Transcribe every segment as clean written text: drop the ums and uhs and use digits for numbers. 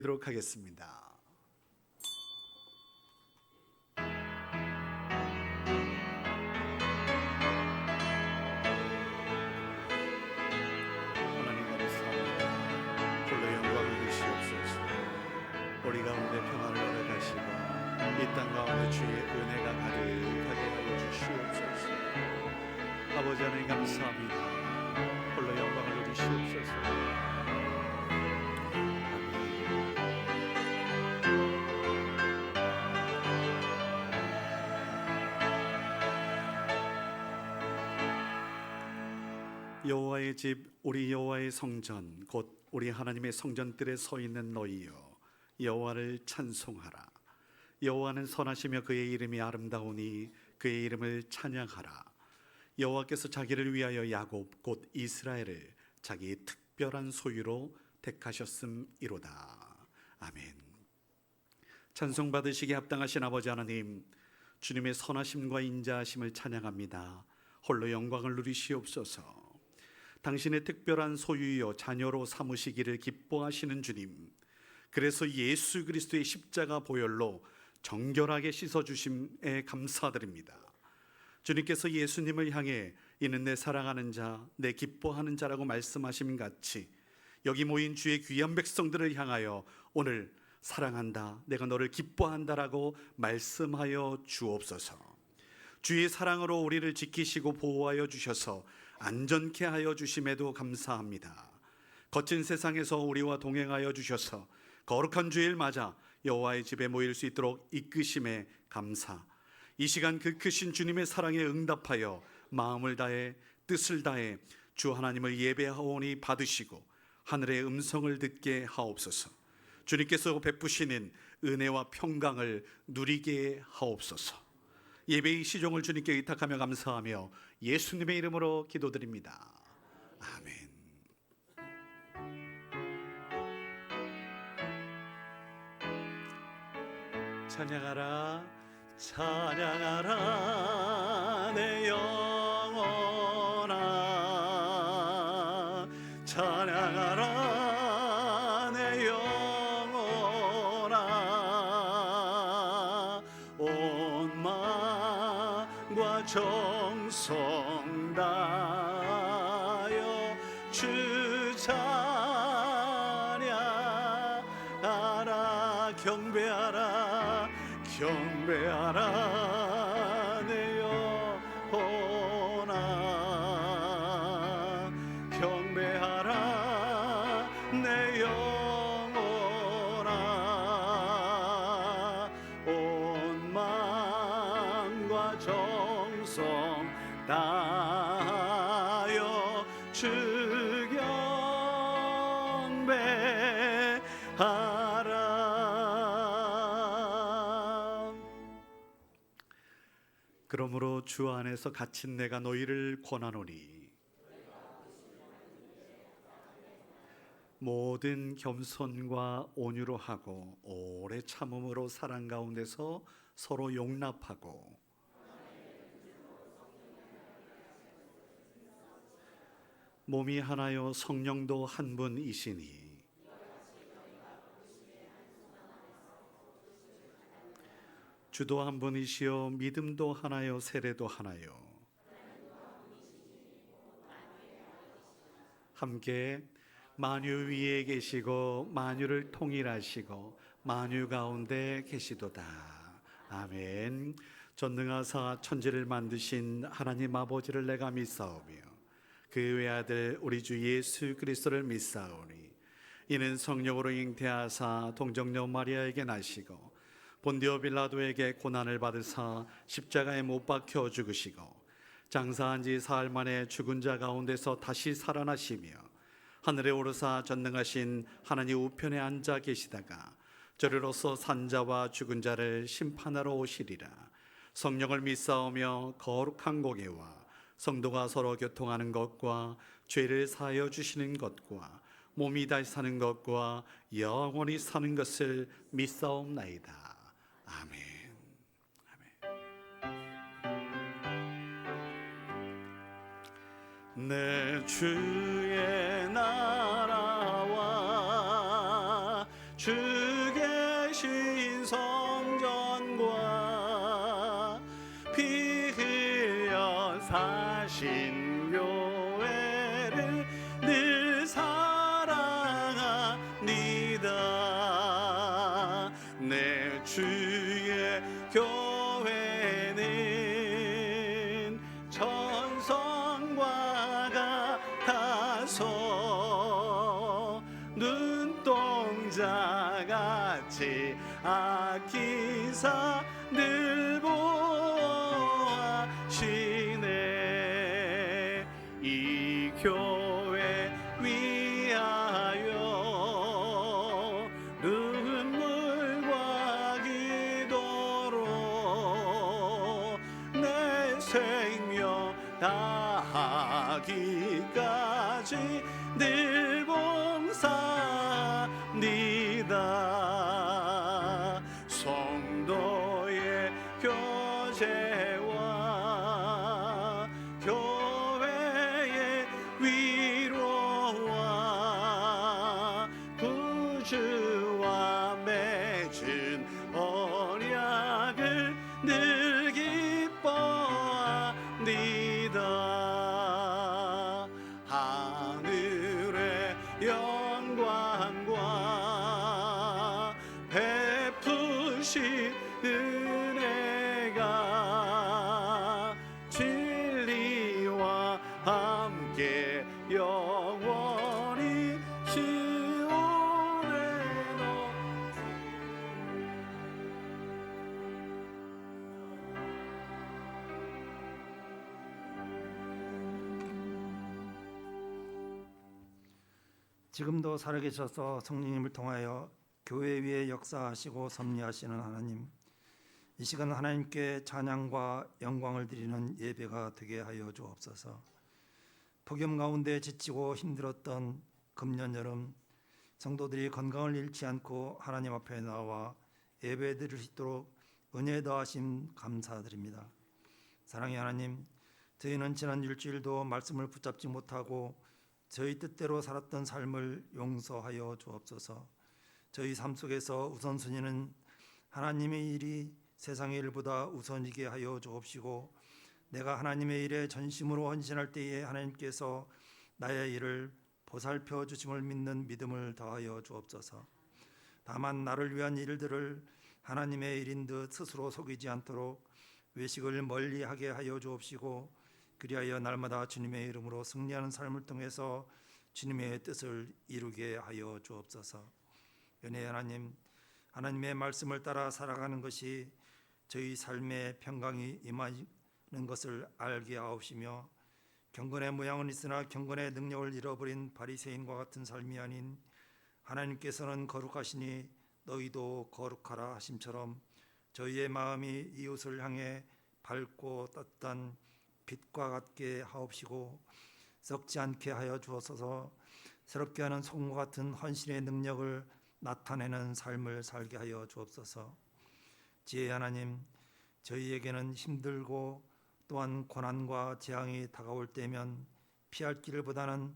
드리도록 하겠습니다. 하나님 감사합니다. 홀로 영광을 주시옵소서. 우리 가운데 평안을 허락하시고 이 땅 가운데 주의 은혜가 가득하게 하여 주시옵소서. 아버지 하나님 감사합니다. 홀로 영광을 누리시옵소서. 여호와의 집 우리 여호와의 성전 곧 우리 하나님의 성전들에 서 있는 너희여 여호와를 찬송하라. 여호와는 선하시며 그의 이름이 아름다우니 그의 이름을 찬양하라. 여호와께서 자기를 위하여 야곱 곧 이스라엘을 자기의 특별한 소유로 택하셨음이로다. 아멘. 찬송 받으시기에 합당하신 아버지 하나님, 주님의 선하심과 인자하심을 찬양합니다. 홀로 영광을 누리시옵소서. 당신의 특별한 소유여 자녀로 삼으시기를 기뻐하시는 주님, 그래서 예수 그리스도의 십자가 보혈로 정결하게 씻어주심에 감사드립니다. 주님께서 예수님을 향해 이는 내 사랑하는 자, 내 기뻐하는 자라고 말씀하심 같이 여기 모인 주의 귀한 백성들을 향하여 오늘 사랑한다, 내가 너를 기뻐한다라고 말씀하여 주옵소서. 주의 사랑으로 우리를 지키시고 보호하여 주셔서 안전케 하여 주심에도 감사합니다. 거친 세상에서 우리와 동행하여 주셔서 거룩한 주일 맞아 여호와의 집에 모일 수 있도록 이끄심에 감사. 이 시간 그 크신 주님의 사랑에 응답하여 마음을 다해 뜻을 다해 주 하나님을 예배하오니 받으시고 하늘의 음성을 듣게 하옵소서. 주님께서 베푸시는 은혜와 평강을 누리게 하옵소서. 예배의 시종을 주님께 의탁하며 감사하며 예수님의 이름으로 기도드립니다. 아멘. 찬양하라 찬양하라 내 영혼아, 찬양하라 내 영혼아, 온 마음과 정성 다하여 주 찬양하라. 경배하라 경배하라 내 영혼아, 경배하라 내 영혼아, 온 마음과 정성 다하여 주 경배하라. 그러므로 주 안에서 갇힌 내가 너희를 권하노니 모든 겸손과 온유로 하고 오래 참음으로 사랑 가운데서 서로 용납하고 몸이 하나요 성령도 한 분이시니 주도 한 분이시요 믿음도 하나요 세례도 하나요 함께 만유 위에 계시고 만유를 통일하시고 만유 가운데 계시도다. 아멘. 전능하사 천지를 만드신 하나님 아버지를 내가 믿사오며 그 외아들 우리 주 예수 그리스도를 믿사오니 이는 성령으로 잉태하사 동정녀 마리아에게 나시고 본디오 빌라도에게 고난을 받으사 십자가에 못 박혀 죽으시고 장사한 지 사흘 만에 죽은 자 가운데서 다시 살아나시며 하늘에 오르사 전능하신 하나님 우편에 앉아 계시다가 저리로서 산자와 죽은 자를 심판하러 오시리라. 성령을 믿사오며 거룩한 공예와 성도가 서로 교통하는 것과 죄를 사하여 주시는 것과 몸이 다시 사는 것과 영원히 사는 것을 믿사옵나이다. 아멘. 아멘. 내 주의 나라와 주 베푸신 성전과 피 흘려 사신 교회를 늘 사랑합니다. 내 주의 교회는 천성과 같아서 눈동자같이 아끼사 늘 보아시네. 이 교회 위하여 눈물과 기도로 내 생명 다하기까지 늘 봉사합니다. 성도의 교제와 교회의 위로와 구주와 맺은 언약을 늘 기뻐합니다. 하늘의 영광과 베푸신 은혜가 진리와 함께 영원히 시온에 지금도 살아계셔서 성령님을 통하여 교회 위에 역사하시고 섭리하시는 하나님, 이 시간 하나님께 찬양과 영광을 드리는 예배가 되게 하여 주옵소서. 폭염 가운데 지치고 힘들었던 금년 여름, 성도들이 건강을 잃지 않고 하나님 앞에 나와 예배 드릴 수 있도록 은혜 더하심 감사드립니다. 사랑의 하나님, 저희는 지난 일주일도 말씀을 붙잡지 못하고 저희 뜻대로 살았던 삶을 용서하여 주옵소서. 저희 삶 속에서 우선순위는 하나님의 일이 세상의 일보다 우선이게 하여 주옵시고, 내가 하나님의 일에 전심으로 헌신할 때에 하나님께서 나의 일을 보살펴 주심을 믿는 믿음을 더하여 주옵소서. 다만 나를 위한 일들을 하나님의 일인 듯 스스로 속이지 않도록 외식을 멀리하게 하여 주옵시고, 그리하여 날마다 주님의 이름으로 승리하는 삶을 통해서 주님의 뜻을 이루게 하여 주옵소서. 은혜의 하나님, 하나님의 말씀을 따라 살아가는 것이 저희 삶의 평강이 임하는 것을 알게 하옵시며, 경건의 모양은 있으나 경건의 능력을 잃어버린 바리새인과 같은 삶이 아닌 하나님께서는 거룩하시니 너희도 거룩하라 하심처럼 저희의 마음이 이웃을 향해 밝고 따뜻한 빛과 같게 하옵시고, 썩지 않게 하여 주옵소서. 새롭게 하는 소금과 같은 헌신의 능력을 나타내는 삶을 살게 하여 주옵소서. 지혜의 하나님, 저희에게는 힘들고 또한 고난과 재앙이 다가올 때면 피할 길보다는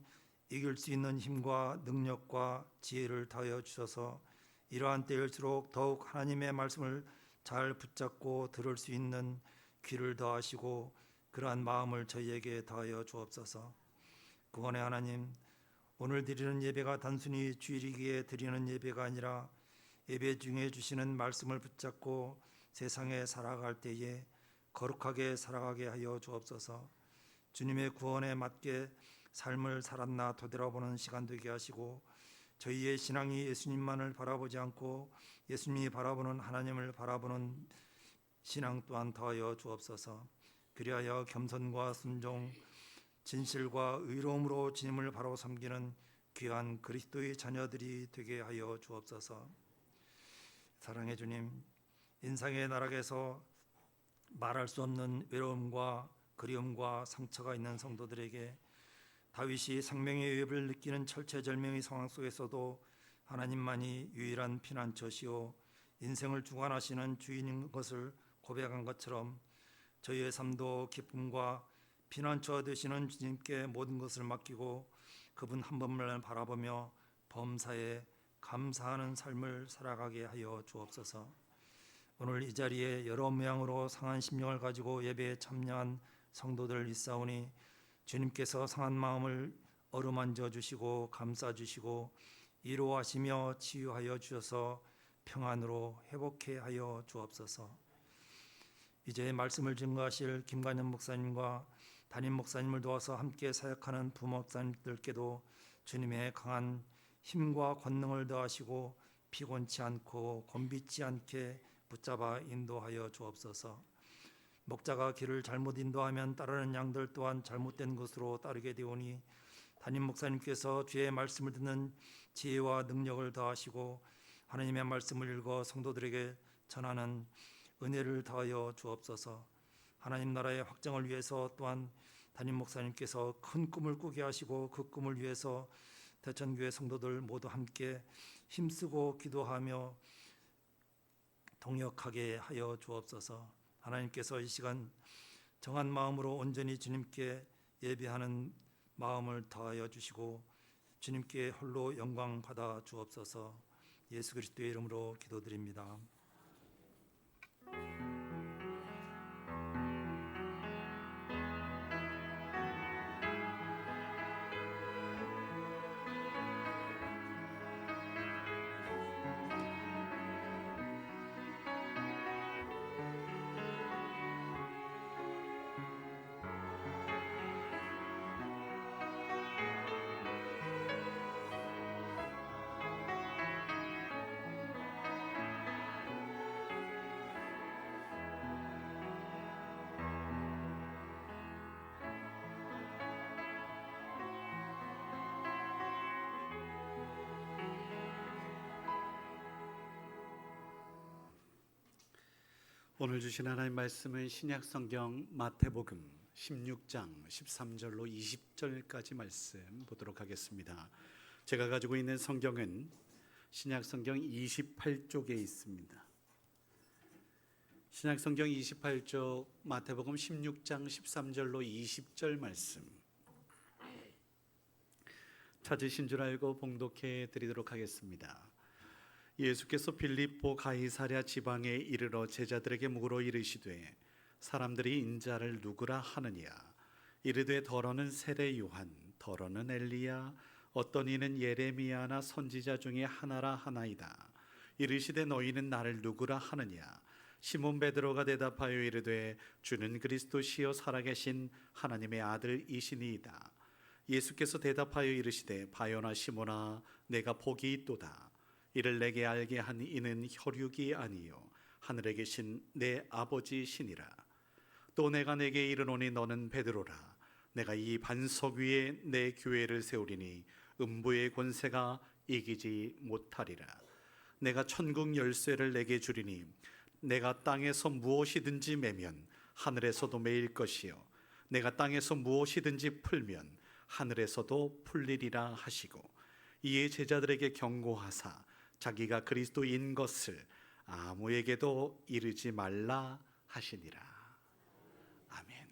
이길 수 있는 힘과 능력과 지혜를 더하여 주셔서 이러한 때일수록 더욱 하나님의 말씀을 잘 붙잡고 들을 수 있는 귀를 더하시고 그러한 마음을 저희에게 더하여 주옵소서. 구원의 하나님, 오늘 드리는 예배가 단순히 주일이기에 드리는 예배가 아니라 예배 중에 주시는 말씀을 붙잡고 세상에 살아갈 때에 거룩하게 살아가게 하여 주옵소서. 주님의 구원에 맞게 삶을 살았나 되돌아보는 시간 되게 하시고, 저희의 신앙이 예수님만을 바라보지 않고 예수님이 바라보는 하나님을 바라보는 신앙 또한 더하여 주옵소서. 그리하여 겸손과 순종, 진실과 의로움으로 주님을 바로 섬기는 귀한 그리스도의 자녀들이 되게 하여 주옵소서. 사랑의 주님, 인생의 나락에서 말할 수 없는 외로움과 그리움과 상처가 있는 성도들에게 다윗이 생명의 위협을 느끼는 철체절명의 상황 속에서도 하나님만이 유일한 피난처시오 인생을 주관하시는 주인인 것을 고백한 것처럼 저희의 삶도 기쁨과 피난처 되시는 주님께 모든 것을 맡기고 그분 한 분만 바라보며 범사에 감사하는 삶을 살아가게 하여 주옵소서. 오늘 이 자리에 여러 모양으로 상한 심령을 가지고 예배에 참여한 성도들 있사오니 주님께서 상한 마음을 어루만져 주시고 감싸 주시고 위로하시며 치유하여 주셔서 평안으로 회복해 하여 주옵소서. 이제 말씀을 증거하실 김관현 목사님과 담임 목사님을 도와서 함께 사역하는 부모 목사님들께도 주님의 강한 힘과 권능을 더하시고 피곤치 않고 곤비치 않게 붙잡아 인도하여 주옵소서. 목자가 길을 잘못 인도하면 따르는 양들 또한 잘못된 것으로 따르게 되오니 담임 목사님께서 주의 말씀을 듣는 지혜와 능력을 더하시고 하나님의 말씀을 읽어 성도들에게 전하는 은혜를 더하여 주옵소서. 하나님 나라의 확장을 위해서 또한 담임 목사님께서 큰 꿈을 꾸게 하시고 그 꿈을 위해서 대천교회 성도들 모두 함께 힘쓰고 기도하며 동역하게 하여 주옵소서. 하나님께서 이 시간 정한 마음으로 온전히 주님께 예배하는 마음을 더하여 주시고 주님께 홀로 영광 받아 주옵소서. 예수 그리스도의 이름으로 기도드립니다. 오늘 주신 하나님 말씀은 신약성경 마태복음 16장 13절로 20절까지 말씀 보도록 하겠습니다. 제가 가지고 있는 성경은 신약성경 28쪽에 있습니다. 신약성경 28쪽 마태복음 16장 13절로 20절 말씀 찾으신 줄 알고 봉독해 드리도록 하겠습니다. 예수께서 빌립보 가이사랴 지방에 이르러 제자들에게 물어 이르시되 사람들이 인자를 누구라 하느냐. 이르되 더러는 세례 요한, 더러는 엘리야, 어떤 이는 예레미야나 선지자 중에 하나라 하나이다. 이르시되 너희는 나를 누구라 하느냐. 시몬 베드로가 대답하여 이르되 주는 그리스도시요 살아계신 하나님의 아들이시니이다. 예수께서 대답하여 이르시되 바요나 시몬아 내가 복이 있도다. 이를 내게 알게 한 이는 혈육이 아니요 하늘에 계신 내 아버지시니라. 또 내가 내게 이르노니 너는 베드로라. 내가 이 반석 위에 내 교회를 세우리니 음부의 권세가 이기지 못하리라. 내가 천국 열쇠를 내게 주리니 내가 땅에서 무엇이든지 매면 하늘에서도 매일 것이요 내가 땅에서 무엇이든지 풀면 하늘에서도 풀리리라 하시고 이에 제자들에게 경고하사 자기가 그리스도인 것을 아무에게도 이르지 말라 하시니라. 아멘.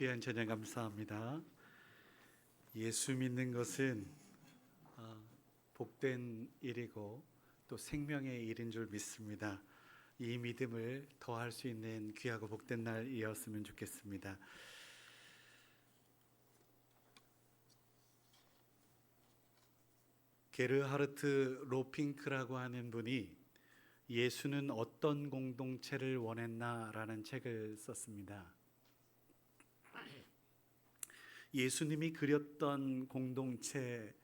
귀한 찬양 감사합니다. 예수 믿는 것은 복된 일이고 또 생명의 일인 줄 믿습니다. 이 믿음을 더할 수 있는 귀하고 복된 날이었으면 좋겠습니다. 게르하르트 로핑크라고 하는 분이 예수는 어떤 공동체를 원했나라는 책을 썼습니다. 예수님이 그렸던 공동체로서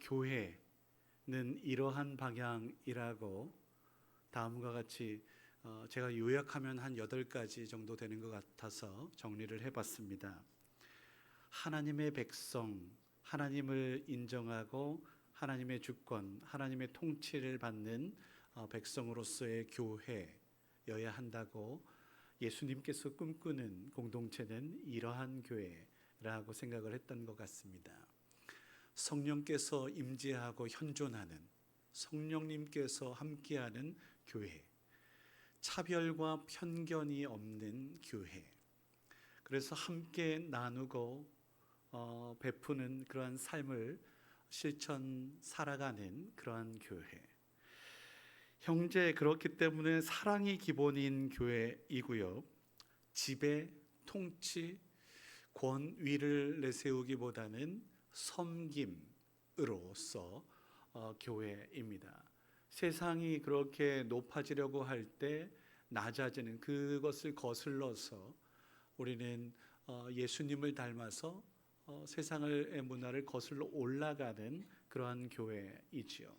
교회는 이러한 방향이라고 다음과 같이 제가 요약하면 한 8가지 정도 되는 것 같아서 정리를 해봤습니다. 하나님의 백성, 하나님을 인정하고 하나님의 주권, 하나님의 통치를 받는 백성으로서의 교회여야 한다고 예수님께서 꿈꾸는 공동체는 이러한 교회라고 생각을 했던 것 같습니다. 성령께서 임재하고 현존하는, 성령님께서 함께하는 교회, 차별과 편견이 없는 교회, 그래서 함께 나누고 베푸는 그러한 삶을 실천 살아가는 그러한 교회. 형제, 그렇기 때문에 사랑이 기본인 교회이고요. 지배, 통치, 권위를 내세우기보다는 섬김으로서 교회입니다. 세상이 그렇게 높아지려고 할 때 낮아지는 그것을 거슬러서 우리는 예수님을 닮아서 세상의 문화를 거슬러 올라가는 그러한 교회이지요.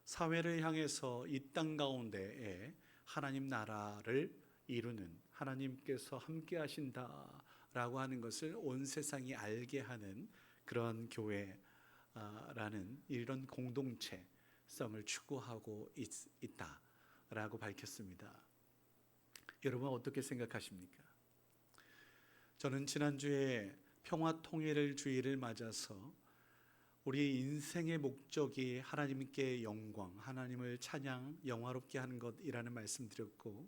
사회를 향해서 이 땅 가운데에 하나님 나라를 이루는, 하나님께서 함께 하신다라고 하는 것을 온 세상이 알게 하는 그런 교회라는 이런 공동체성을 추구하고 있다라고 밝혔습니다. 여러분 어떻게 생각하십니까? 저는 지난주에 평화통일 주의를 맞아서 우리 인생의 목적이 하나님께 영광, 하나님을 찬양, 영화롭게 하는 것이라는 말씀드렸고,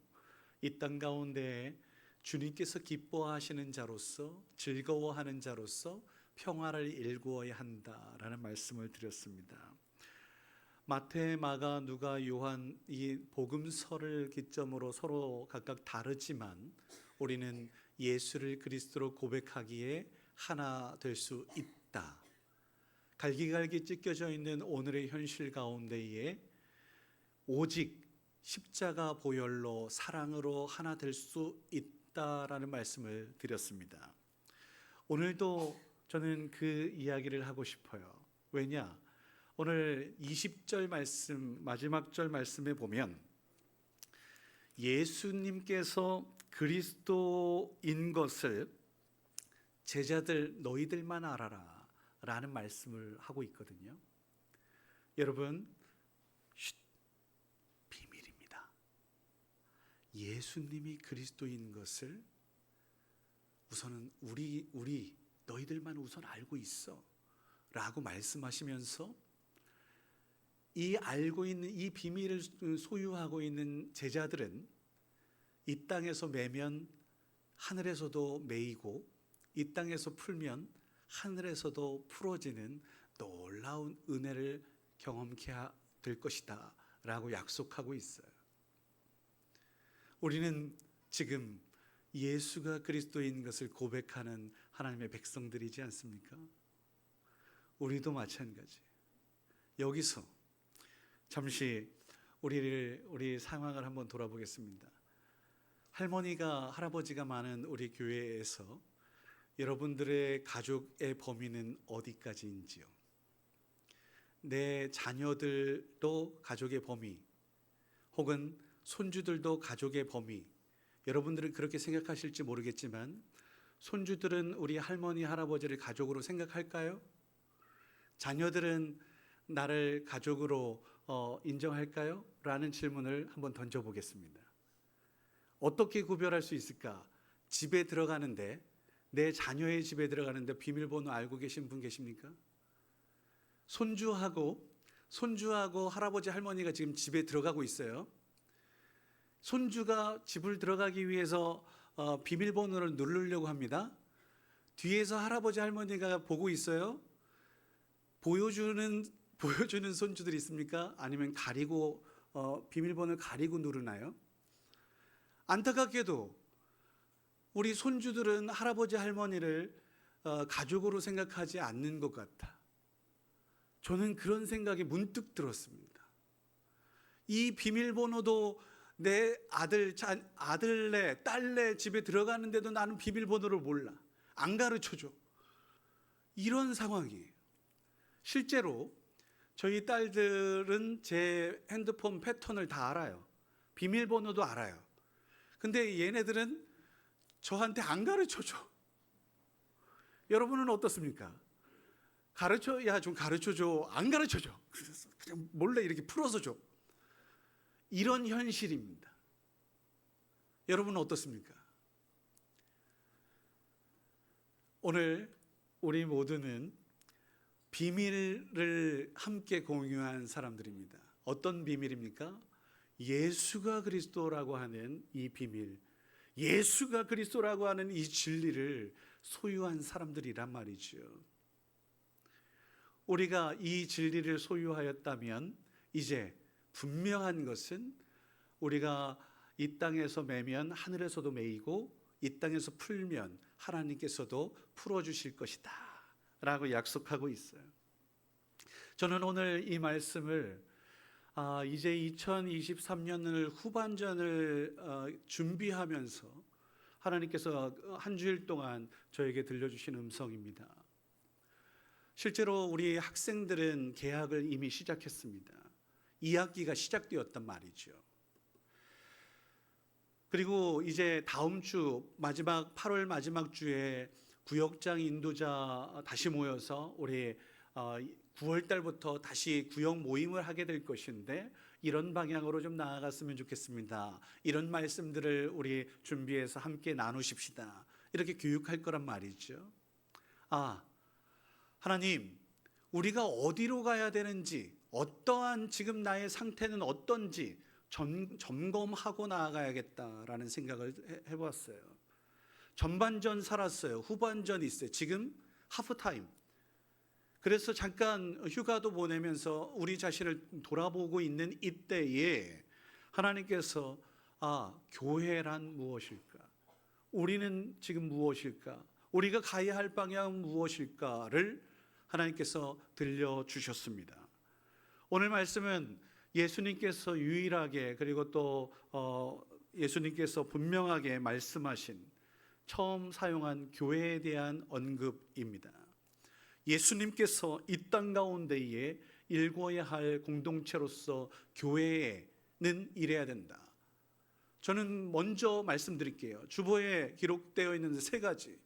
이 땅 가운데 주님께서 기뻐하시는 자로서, 즐거워하는 자로서 평화를 일구어야 한다라는 말씀을 드렸습니다. 마태, 마가, 누가, 요한 이 복음서를 기점으로 서로 각각 다르지만 우리는 예수를 그리스도로 고백하기에 하나 될 수 있다. 갈기갈기 찢겨져 있는 오늘의 현실 가운데에 오직 십자가 보혈로 사랑으로 하나 될 수 있다라는 말씀을 드렸습니다. 오늘도 저는 그 이야기를 하고 싶어요. 왜냐? 오늘 20절 말씀, 마지막 절 말씀에 보면 예수님께서 그리스도인 것을 제자들 너희들만 알아라 라는 말씀을 하고 있거든요. 여러분, 비밀입니다. 예수님이 그리스도인 것을 우선은 우리 너희들만 우선 알고 있어 라고 말씀하시면서 이 알고 있는 이 비밀을 소유하고 있는 제자들은 이 땅에서 매면 하늘에서도 매이고 이 땅에서 풀면 하늘에서도 풀어지는 놀라운 은혜를 경험케 될 것이다 라고 약속하고 있어요. 우리는 지금 예수가 그리스도인 것을 고백하는 하나님의 백성들이지 않습니까? 우리도 마찬가지. 여기서 잠시 우리 상황을 한번 돌아보겠습니다. 할머니가 할아버지가 많은 우리 교회에서 여러분들의 가족의 범위는 어디까지인지요? 내 자녀들도 가족의 범위, 혹은 손주들도 가족의 범위. 여러분들은 그렇게 생각하실지 모르겠지만 손주들은 우리 할머니, 할아버지를 가족으로 생각할까요? 자녀들은 나를 가족으로 인정할까요? 라는 질문을 한번 던져보겠습니다. 어떻게 구별할 수 있을까? 집에 들어가는데, 내 자녀의 집에 들어가는데 비밀번호 알고 계신 분 계십니까? 손주하고 할아버지, 할머니가 지금 집에 들어가고 있어요. 손주가 집을 들어가기 위해서 비밀번호를 누르려고 합니다. 뒤에서 할아버지 할머니가 보고 있어요. 보여주는 손주들이 있습니까? 아니면 가리고 비밀번호를 가리고 누르나요? 안타깝게도 우리 손주들은 할아버지 할머니를 가족으로 생각하지 않는 것 같아. 저는 그런 생각이 문득 들었습니다. 이 비밀번호도 내 아들네 딸네 집에 들어가는데도 나는 비밀번호를 몰라. 안 가르쳐줘. 이런 상황이에요. 실제로 저희 딸들은 제 핸드폰 패턴을 다 알아요. 비밀번호도 알아요. 근데 얘네들은 저한테 안 가르쳐줘. 여러분은 어떻습니까? 좀 가르쳐줘. 안 가르쳐줘. 그냥 몰래 이렇게 풀어서 줘. 이런 현실입니다. 여러분은 어떻습니까? 오늘 우리 모두는 비밀을 함께 공유한 사람들입니다. 어떤 비밀입니까? 예수가 그리스도라고 하는 이 비밀, 예수가 그리스도라고 하는 이 진리를 소유한 사람들이란 말이죠. 우리가 이 진리를 소유하였다면 이제 분명한 것은 우리가 이 땅에서 매면 하늘에서도 매이고 이 땅에서 풀면 하나님께서도 풀어주실 것이다 라고 약속하고 있어요. 저는 오늘 이 말씀을 이제 2023년을 후반전을 준비하면서 하나님께서 한 주일 동안 저에게 들려주신 음성입니다. 실제로 우리 학생들은 개학을 이미 시작했습니다. 2학기가 시작되었단 말이죠. 그리고 이제 다음 주 마지막 8월 마지막 주에 구역장 인도자 다시 모여서 올해 9월 달부터 다시 구역 모임을 하게 될 것인데 이런 방향으로 좀 나아갔으면 좋겠습니다. 이런 말씀들을 우리 준비해서 함께 나누십시다. 이렇게 교육할 거란 말이죠. 하나님, 우리가 어디로 가야 되는지, 어떠한 지금 나의 상태는 어떤지 점검하고 나아가야겠다라는 생각을 해봤어요. 전반전 살았어요. 후반전 있어요. 지금 하프타임. 그래서 잠깐 휴가도 보내면서 우리 자신을 돌아보고 있는 이때에 하나님께서 교회란 무엇일까? 우리는 지금 무엇일까? 우리가 가야 할 방향은 무엇일까를 하나님께서 들려주셨습니다. 오늘 말씀은 예수님께서 유일하게 그리고 또 예수님께서 분명하게 말씀하신 처음 사용한 교회에 대한 언급입니다. 예수님께서 이 땅 가운데에 일궈야 할 공동체로서 교회는 이래야 된다. 저는 먼저 말씀드릴게요. 주보에 기록되어 있는 세 가지.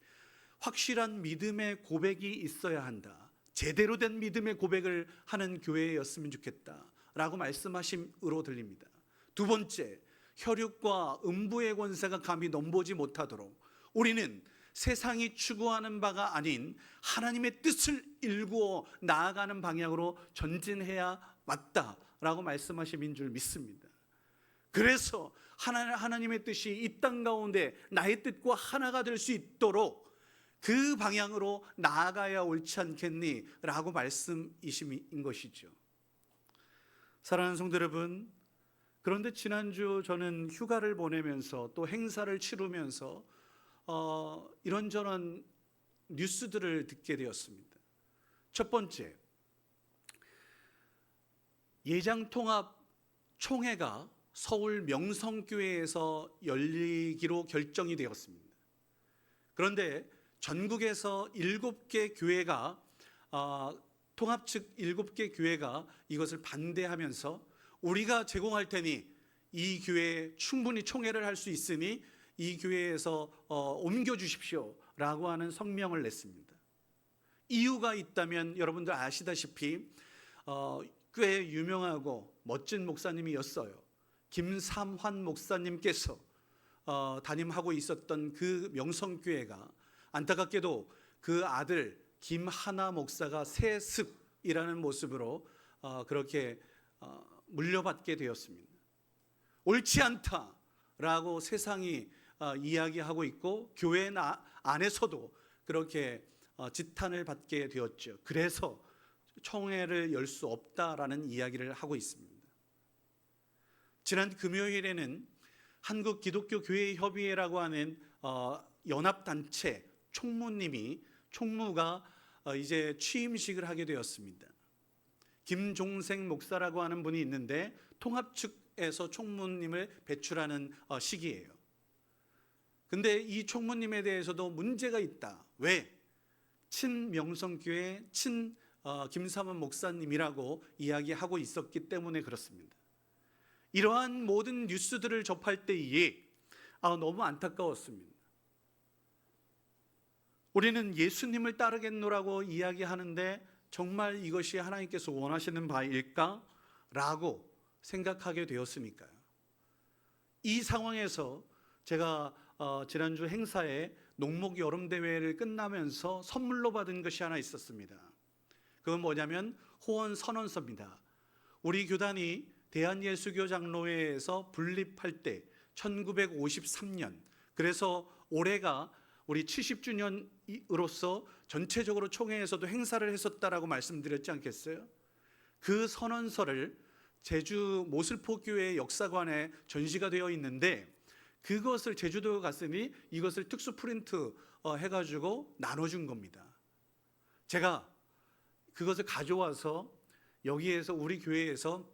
확실한 믿음의 고백이 있어야 한다. 제대로 된 믿음의 고백을 하는 교회였으면 좋겠다 라고 말씀하심으로 들립니다. 두 번째, 혈육과 음부의 권세가 감히 넘보지 못하도록 우리는 세상이 추구하는 바가 아닌 하나님의 뜻을 일구어 나아가는 방향으로 전진해야 맞다라고 말씀하심인 줄 믿습니다. 그래서 하나님의 뜻이 이 땅 가운데 나의 뜻과 하나가 될 수 있도록 그 방향으로 나아가야 옳지 않겠니? 라고 말씀이신 것이죠. 사랑하는 성도 여러분, 그런데 지난주 저는 휴가를 보내면서 또 행사를 치르면서 이런저런 뉴스들을 듣게 되었습니다. 첫 번째, 예장통합 총회가 서울 명성교회에서 열리기로 결정이 되었습니다. 그런데 전국에서 7개 교회가 통합 측 7개 교회가 이것을 반대하면서 우리가 제공할 테니 이 교회에 충분히 총회를 할 수 있으니 이 교회에서 옮겨주십시오 라고 하는 성명을 냈습니다. 이유가 있다면 여러분들 아시다시피 꽤 유명하고 멋진 목사님이었어요. 김삼환 목사님께서 담임하고 있었던 그 명성교회가 안타깝게도 그 아들 김하나 목사가 세습이라는 모습으로 그렇게 물려받게 되었습니다. 옳지 않다라고 세상이 이야기하고 있고 교회 안에서도 그렇게 지탄을 받게 되었죠. 그래서 총회를 열 수 없다라는 이야기를 하고 있습니다. 지난 금요일에는 한국 기독교 교회 협의회라고 하는 연합단체 총무가 이제 취임식을 하게 되었습니다. 김종생 목사라고 하는 분이 있는데 통합 측에서 총무님을 배출하는 시기예요. 근데 이 총무님에 대해서도 문제가 있다. 왜? 친명성교회 김삼원 목사님이라고 이야기하고 있었기 때문에 그렇습니다. 이러한 모든 뉴스들을 접할 때에 너무 안타까웠습니다. 우리는 예수님을 따르겠노라고 이야기하는데 정말 이것이 하나님께서 원하시는 바일까? 라고 생각하게 되었으니까요. 이 상황에서 제가 지난주 행사에 농목 여름대회를 끝나면서 선물로 받은 것이 하나 있었습니다. 그건 뭐냐면 호언 선언서입니다. 우리 교단이 대한예수교 장로회에서 분립할 때 1953년, 그래서 올해가 우리 70주년으로서 전체적으로 총회에서도 행사를 했었다라고 말씀드렸지 않겠어요? 그 선언서를 제주 모슬포교회 역사관에 전시가 되어 있는데 그것을 제주도에 갔으니 이것을 특수 프린트 해가지고 나눠준 겁니다. 제가 그것을 가져와서 여기에서 우리 교회에서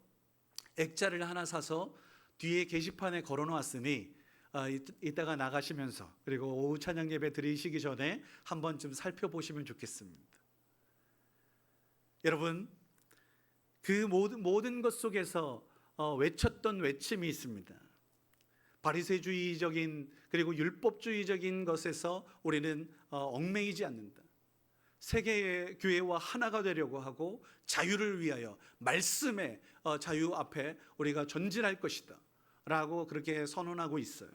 액자를 하나 사서 뒤에 게시판에 걸어놓았으니 이따가 나가시면서 그리고 오후 찬양 예배 드리시기 전에 한 번쯤 살펴보시면 좋겠습니다. 여러분, 그 모든 것 속에서 외쳤던 외침이 있습니다. 바리새주의적인 그리고 율법주의적인 것에서 우리는 얽매이지 않는다. 세계의 교회와 하나가 되려고 하고 자유를 위하여 말씀의 자유 앞에 우리가 전진할 것이다 라고 그렇게 선언하고 있어요.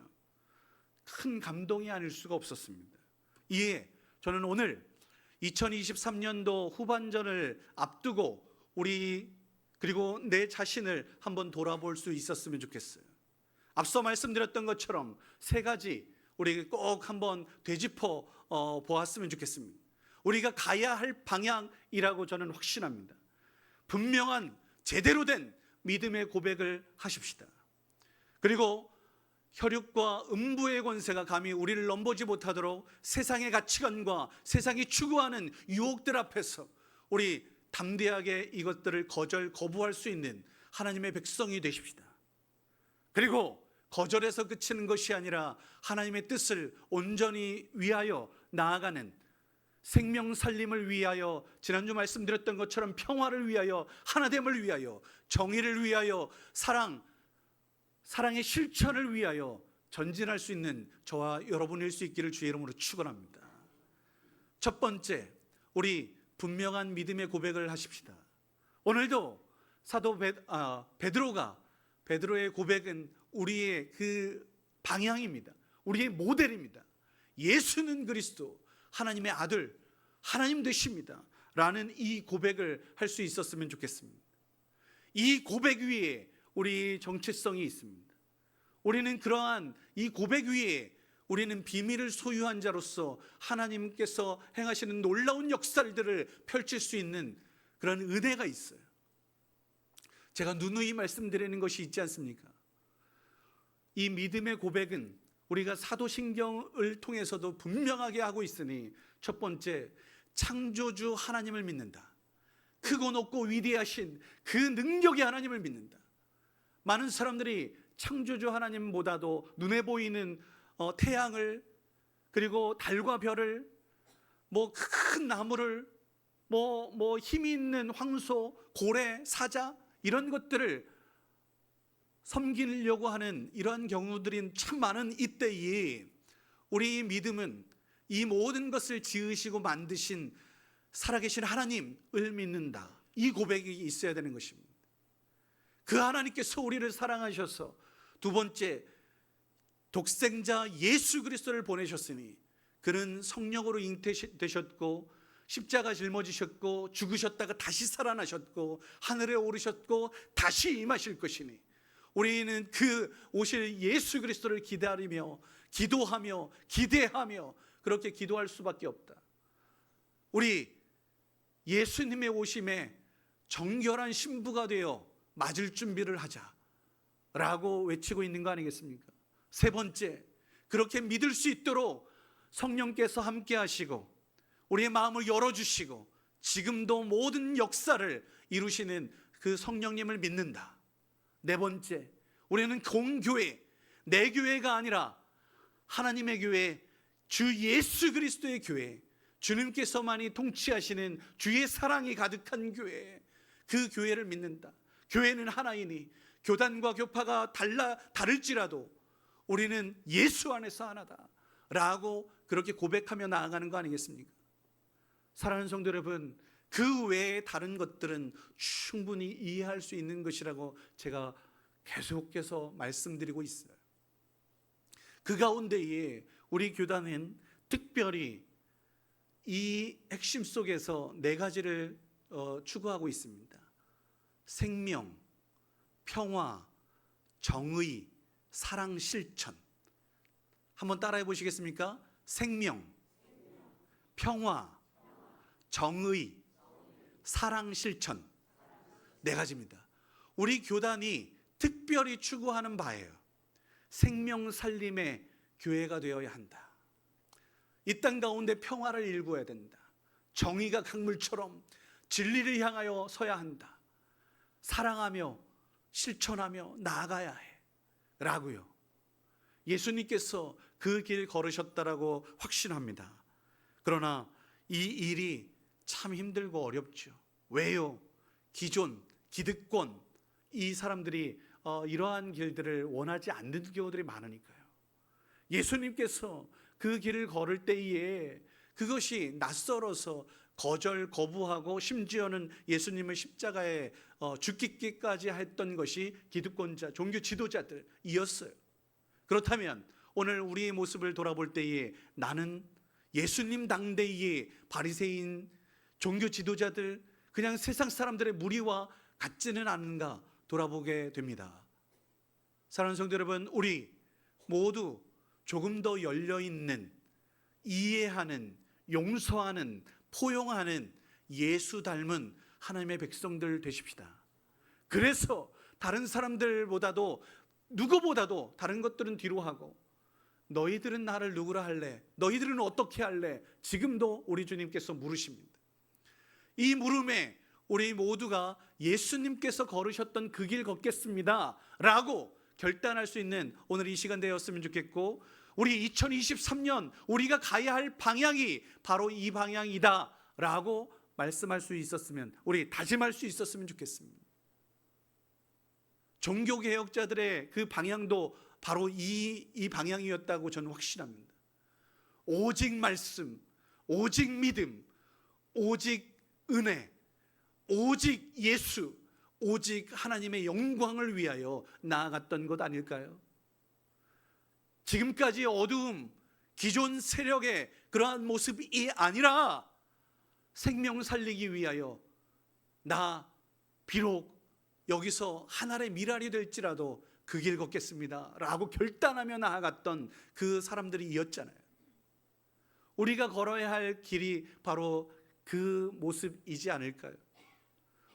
큰 감동이 아닐 수가 없었습니다. 이에 저는 오늘 2023년도 후반전을 앞두고 그리고 내 자신을 한번 돌아볼 수 있었으면 좋겠어요. 앞서 말씀드렸던 것처럼 세 가지 우리 꼭 한번 되짚어 보았으면 좋겠습니다. 우리가 가야 할 방향이라고 저는 확신합니다. 분명한 제대로 된 믿음의 고백을 하십시다. 그리고 혈육과 음부의 권세가 감히 우리를 넘보지 못하도록 세상의 가치관과 세상이 추구하는 유혹들 앞에서 우리 담대하게 이것들을 거부할 수 있는 하나님의 백성이 되십시다. 그리고 거절해서 그치는 것이 아니라 하나님의 뜻을 온전히 위하여 나아가는 생명 살림을 위하여, 지난주 말씀드렸던 것처럼 평화를 위하여, 하나됨을 위하여, 정의를 위하여, 사랑의 실천을 위하여 전진할 수 있는 저와 여러분일 수 있기를 주의 이름으로 축원합니다. 첫 번째, 우리 분명한 믿음의 고백을 하십시다. 오늘도 사도 베드로의 고백은 우리의 그 방향입니다. 우리의 모델입니다. 예수는 그리스도, 하나님의 아들, 하나님 되십니다 라는 이 고백을 할 수 있었으면 좋겠습니다. 이 고백 위에 우리 정체성이 있습니다. 우리는 그러한 이 고백 위에 우리는 비밀을 소유한 자로서 하나님께서 행하시는 놀라운 역사들을 펼칠 수 있는 그런 은혜가 있어요. 제가 누누이 말씀드리는 것이 있지 않습니까? 이 믿음의 고백은 우리가 사도신경을 통해서도 분명하게 하고 있으니, 첫 번째, 창조주 하나님을 믿는다. 크고 높고 위대하신 그 능력의 하나님을 믿는다. 많은 사람들이 창조주 하나님보다도 눈에 보이는 태양을, 그리고 달과 별을, 큰 나무를, 힘이 있는 황소, 고래, 사자, 이런 것들을 섬기려고 하는 이러한 경우들이 참 많은 이때에 우리 믿음은 이 모든 것을 지으시고 만드신 살아계신 하나님을 믿는다. 이 고백이 있어야 되는 것입니다. 그 하나님께서 우리를 사랑하셔서 두 번째, 독생자 예수 그리스도를 보내셨으니 그는 성령으로 잉태되셨고 십자가 짊어지셨고 죽으셨다가 다시 살아나셨고 하늘에 오르셨고 다시 임하실 것이니 우리는 그 오실 예수 그리스도를 기다리며 기도하며 기대하며 그렇게 기도할 수밖에 없다. 우리 예수님의 오심에 정결한 신부가 되어 맞을 준비를 하자라고 외치고 있는 거 아니겠습니까? 세 번째, 그렇게 믿을 수 있도록 성령께서 함께 하시고 우리의 마음을 열어주시고 지금도 모든 역사를 이루시는 그 성령님을 믿는다. 네 번째, 우리는 공교회, 내 교회가 아니라 하나님의 교회, 주 예수 그리스도의 교회, 주님께서만이 통치하시는 주의 사랑이 가득한 교회, 그 교회를 믿는다. 교회는 하나이니 교단과 교파가 다를지라도 우리는 예수 안에서 하나다 라고 그렇게 고백하며 나아가는 거 아니겠습니까? 사랑하는 성도 여러분, 그 외에 다른 것들은 충분히 이해할 수 있는 것이라고 제가 계속해서 말씀드리고 있어요. 그 가운데에 우리 교단은 특별히 이 핵심 속에서 네 가지를 추구하고 있습니다. 생명, 평화, 정의, 사랑, 실천. 한번 따라해 보시겠습니까? 생명, 평화, 정의, 사랑, 실천. 네 가지입니다. 우리 교단이 특별히 추구하는 바예요. 생명 살림의 교회가 되어야 한다. 이 땅 가운데 평화를 일구어야 된다. 정의가 강물처럼 진리를 향하여 서야 한다. 사랑하며 실천하며 나아가야 해 라고요. 예수님께서 그 길 걸으셨다라고 확신합니다. 그러나 이 일이 참 힘들고 어렵죠. 왜요? 기존, 기득권, 이 사람들이 이러한 길들을 원하지 않는 경우들이 많으니까요. 예수님께서 그 길을 걸을 때에 그것이 낯설어서 거절, 거부하고 심지어는 예수님을 십자가에 죽기까지 했던 것이 기득권자, 종교 지도자들이었어요. 그렇다면 오늘 우리의 모습을 돌아볼 때에 나는 예수님 당대의 바리새인, 종교 지도자들, 그냥 세상 사람들의 무리와 같지는 않은가 돌아보게 됩니다. 사랑하는 성도 여러분, 우리 모두 조금 더 열려있는, 이해하는, 용서하는, 포용하는 예수 닮은 하나님의 백성들 되십시다. 그래서 다른 사람들보다도, 누구보다도 다른 것들은 뒤로 하고 너희들은 나를 누구라 할래? 너희들은 어떻게 할래? 지금도 우리 주님께서 물으십니다. 이 물음에 우리 모두가 예수님께서 걸으셨던 그 길 걷겠습니다 라고 결단할 수 있는 오늘 이 시간 되었으면 좋겠고, 우리 2023년 우리가 가야 할 방향이 바로 이 방향이다 라고 말씀할 수 있었으면, 우리 다짐할 수 있었으면 좋겠습니다. 종교개혁자들의 그 방향도 바로 이 방향이었다고 저는 확신합니다. 오직 말씀, 오직 믿음, 오직 은혜, 오직 예수, 오직 하나님의 영광을 위하여 나아갔던 것 아닐까요? 지금까지 어두움, 기존 세력의 그러한 모습이 아니라 생명 살리기 위하여 나 비록 여기서 하늘의 미랄이 될지라도 그 길 걷겠습니다 라고 결단하며 나아갔던 그 사람들이었잖아요. 우리가 걸어야 할 길이 바로 그 모습이지 않을까요?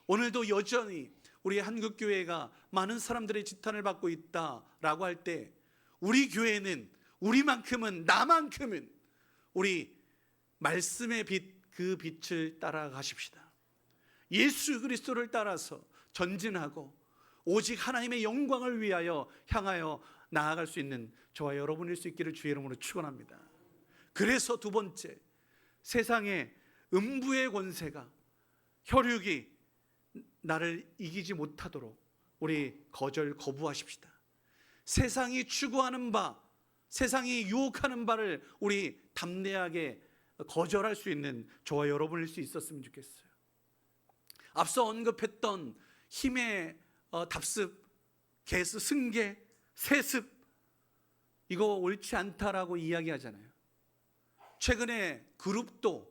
오늘도 여전히 우리 한국교회가 많은 사람들의 지탄을 받고 있다라고 할 때, 우리 교회는, 우리만큼은, 나만큼은 우리 말씀의 빛, 그 빛을 따라가십시다. 예수 그리스도를 따라서 전진하고 오직 하나님의 영광을 위하여 향하여 나아갈 수 있는 저와 여러분일 수 있기를 주의 이름으로 축원합니다. 그래서 두 번째, 세상의 음부의 권세가, 혈육이 나를 이기지 못하도록 우리 거부하십시다. 세상이 추구하는 바, 세상이 유혹하는 바를 우리 담대하게 거절할 수 있는 저와 여러분일 수 있었으면 좋겠어요. 앞서 언급했던 힘의 답습, 개수, 승계, 세습, 이거 옳지 않다라고 이야기하잖아요. 최근에 그룹도,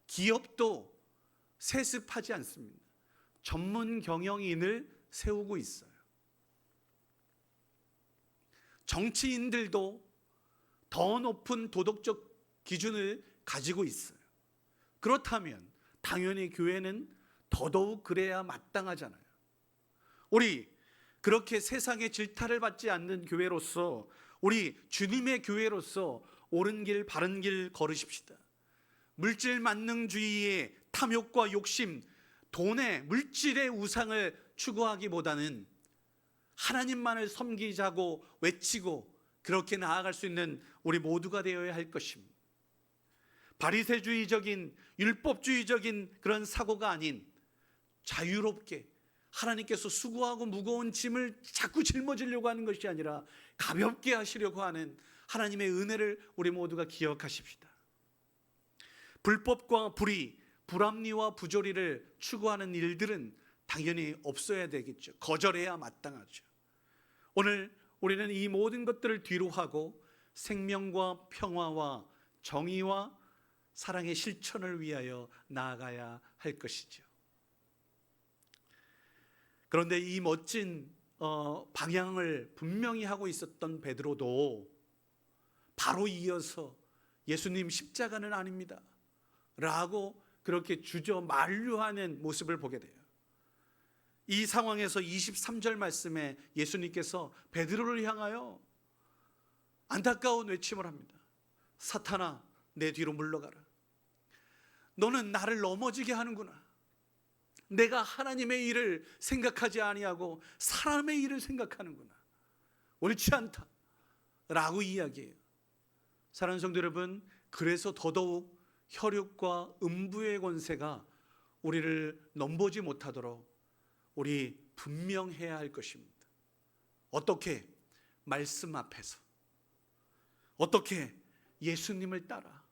기업도 세습하지 않습니다. 전문 경영인을 세우고 있어요. 정치인들도 더 높은 도덕적 기준을 가지고 있어요. 그렇다면 당연히 교회는 더더욱 그래야 마땅하잖아요. 우리 그렇게 세상의 질타를 받지 않는 교회로서, 우리 주님의 교회로서 옳은 길 바른 길 걸으십시다. 물질 만능주의의 탐욕과 욕심, 돈의 물질의 우상을 추구하기보다는 하나님만을 섬기자고 외치고 그렇게 나아갈 수 있는 우리 모두가 되어야 할 것입니다. 바리새주의적인 율법주의적인 그런 사고가 아닌 자유롭게 하나님께서 수고하고 무거운 짐을 자꾸 짊어지려고 하는 것이 아니라 가볍게 하시려고 하는 하나님의 은혜를 우리 모두가 기억하십시다. 불법과 불의, 불합리와 부조리를 추구하는 일들은 당연히 없어야 되겠죠. 거절해야 마땅하죠. 오늘 우리는 이 모든 것들을 뒤로 하고 생명과 평화와 정의와 사랑의 실천을 위하여 나아가야 할 것이죠. 그런데 이 멋진 방향을 분명히 하고 있었던 베드로도 바로 이어서 예수님 십자가는 아닙니다 라고 그렇게 주저 만류하는 모습을 보게 돼요. 이 상황에서 23절 말씀에 예수님께서 베드로를 향하여 안타까운 외침을 합니다. 사탄아, 내 뒤로 물러가라. 너는 나를 넘어지게 하는구나. 내가 하나님의 일을 생각하지 아니하고 사람의 일을 생각하는구나. 옳지 않다 라고 이야기해요. 사랑하는 성도 여러분, 그래서 더더욱 혈육과 음부의 권세가 우리를 넘보지 못하도록 우리 분명해야 할 것입니다. 어떻게? 말씀 앞에서. 어떻게? 예수님을 따라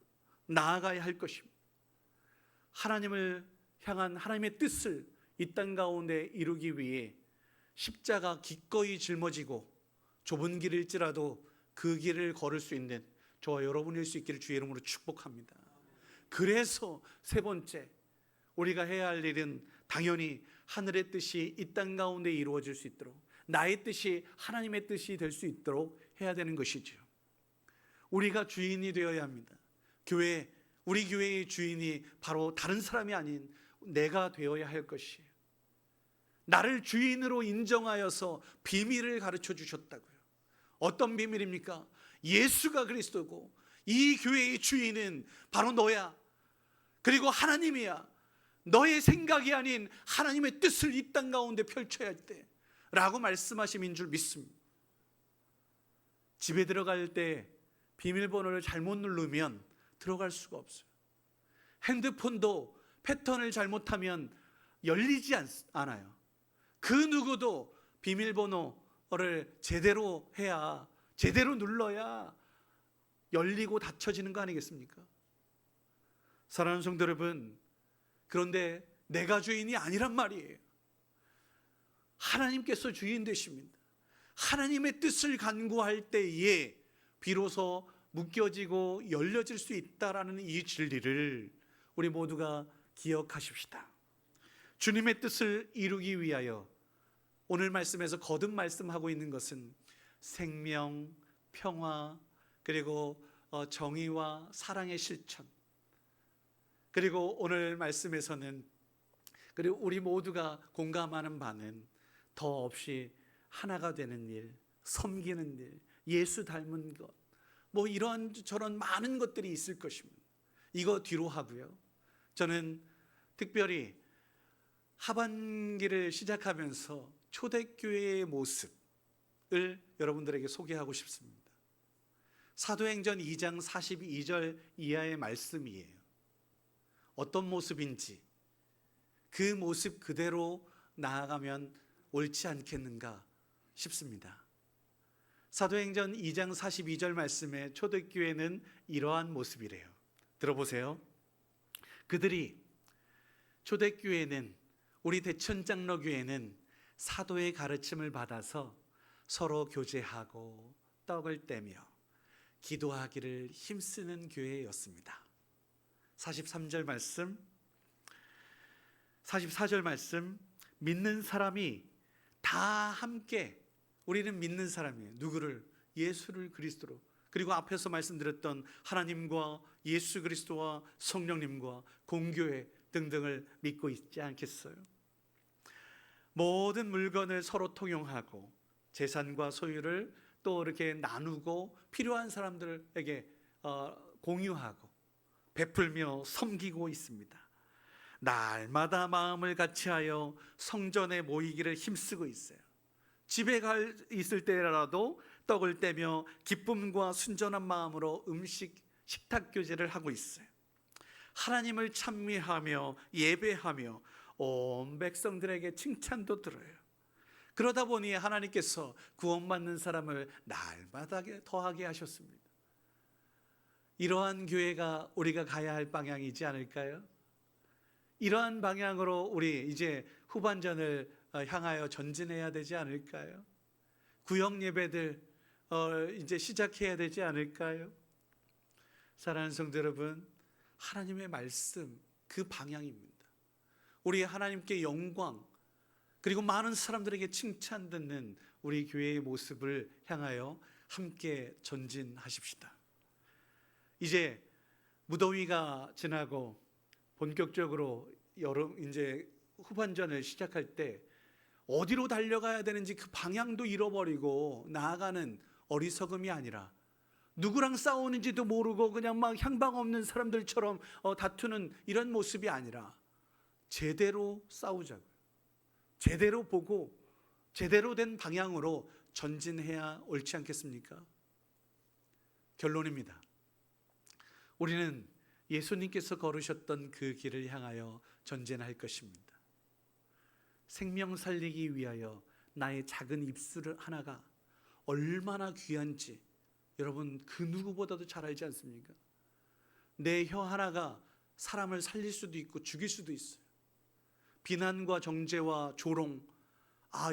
나아가야 할 것입니다. 하나님을 향한 하나님의 뜻을 이 땅 가운데 이루기 위해 십자가 기꺼이 짊어지고 좁은 길일지라도 그 길을 걸을 수 있는 저와 여러분일 수 있기를 주의 이름으로 축복합니다. 그래서 세 번째, 우리가 해야 할 일은 당연히 하늘의 뜻이 이 땅 가운데 이루어질 수 있도록, 나의 뜻이 하나님의 뜻이 될 수 있도록 해야 되는 것이죠. 우리가 주인이 되어야 합니다. 우리 교회의 주인이 바로 다른 사람이 아닌 내가 되어야 할 것이에요. 나를 주인으로 인정하여서 비밀을 가르쳐 주셨다고요. 어떤 비밀입니까? 예수가 그리스도고 이 교회의 주인은 바로 너야. 그리고 하나님이야. 너의 생각이 아닌 하나님의 뜻을 이 땅 가운데 펼쳐야 할 때 라고 말씀하심인 줄 믿습니다. 집에 들어갈 때 비밀번호를 잘못 누르면 들어갈 수가 없어요. 핸드폰도 패턴을 잘못하면 열리지 않아요. 그 누구도 비밀번호를 제대로 해야, 제대로 눌러야 열리고 닫혀지는 거 아니겠습니까? 사랑하는 성도 여러분, 그런데 내가 주인이 아니란 말이에요. 하나님께서 주인 되십니다. 하나님의 뜻을 간구할 때에 비로소 묶여지고 열려질 수 있다라는 이 진리를 우리 모두가 기억하십시다. 주님의 뜻을 이루기 위하여 오늘 말씀에서 거듭 말씀하고 있는 것은 생명, 평화, 그리고 정의와 사랑의 실천, 그리고 오늘 말씀에서는 그리고 우리 모두가 공감하는 바는 더 없이 하나가 되는 일, 섬기는 일, 예수 닮은 것, 뭐 이런 저런 많은 것들이 있을 것입니다. 이거 뒤로 하고요. 저는 특별히 하반기를 시작하면서 초대교회의 모습을 여러분들에게 소개하고 싶습니다. 사도행전 2장 42절 이하의 말씀이에요. 어떤 모습인지 그 모습 그대로 나아가면 옳지 않겠는가 싶습니다. 사도행전 2장 42절 말씀에 초대교회는 이러한 모습이래요. 들어보세요. 그들이, 초대교회는, 우리 대천장로교회는 사도의 가르침을 받아서 서로 교제하고 떡을 떼며 기도하기를 힘쓰는 교회였습니다. 43절 말씀, 44절 말씀, 믿는 사람이 다 함께, 우리는 믿는 사람이에요. 누구를? 예수를 그리스도로, 그리고 앞에서 말씀드렸던 하나님과 예수 그리스도와 성령님과 공교회 등등을 믿고 있지 않겠어요? 모든 물건을 서로 통용하고 재산과 소유를 또 이렇게 나누고 필요한 사람들에게 공유하고 베풀며 섬기고 있습니다. 날마다 마음을 같이하여 성전에 모이기를 힘쓰고 있어요. 집에 있을 때라도 떡을 떼며 기쁨과 순전한 마음으로 식탁 교제를 하고 있어요. 하나님을 찬미하며 예배하며 온 백성들에게 칭찬도 들어요. 그러다 보니 하나님께서 구원받는 사람을 날마다 더하게 하셨습니다. 이러한 교회가 우리가 가야 할 방향이지 않을까요? 이러한 방향으로 우리 이제 후반전을 향하여 전진해야 되지 않을까요? 구역 예배들 이제 시작해야 되지 않을까요? 사랑하는 성도 여러분, 하나님의 말씀 그 방향입니다. 우리 하나님께 영광, 그리고 많은 사람들에게 칭찬 듣는 우리 교회의 모습을 향하여 함께 전진하십시다. 이제 무더위가 지나고 본격적으로 여름 이제 후반전을 시작할 때 어디로 달려가야 되는지 그 방향도 잃어버리고 나아가는 어리석음이 아니라, 누구랑 싸우는지도 모르고 그냥 막 향방 없는 사람들처럼 다투는 이런 모습이 아니라 제대로 싸우자고요. 제대로 보고 제대로 된 방향으로 전진해야 옳지 않겠습니까? 결론입니다. 우리는 예수님께서 걸으셨던 그 길을 향하여 전진할 것입니다. 생명 살리기 위하여 나의 작은 입술 하나가 얼마나 귀한지 여러분 그 누구보다도 잘 알지 않습니까? 내 혀 하나가 사람을 살릴 수도 있고 죽일 수도 있어요. 비난과 정죄와 조롱,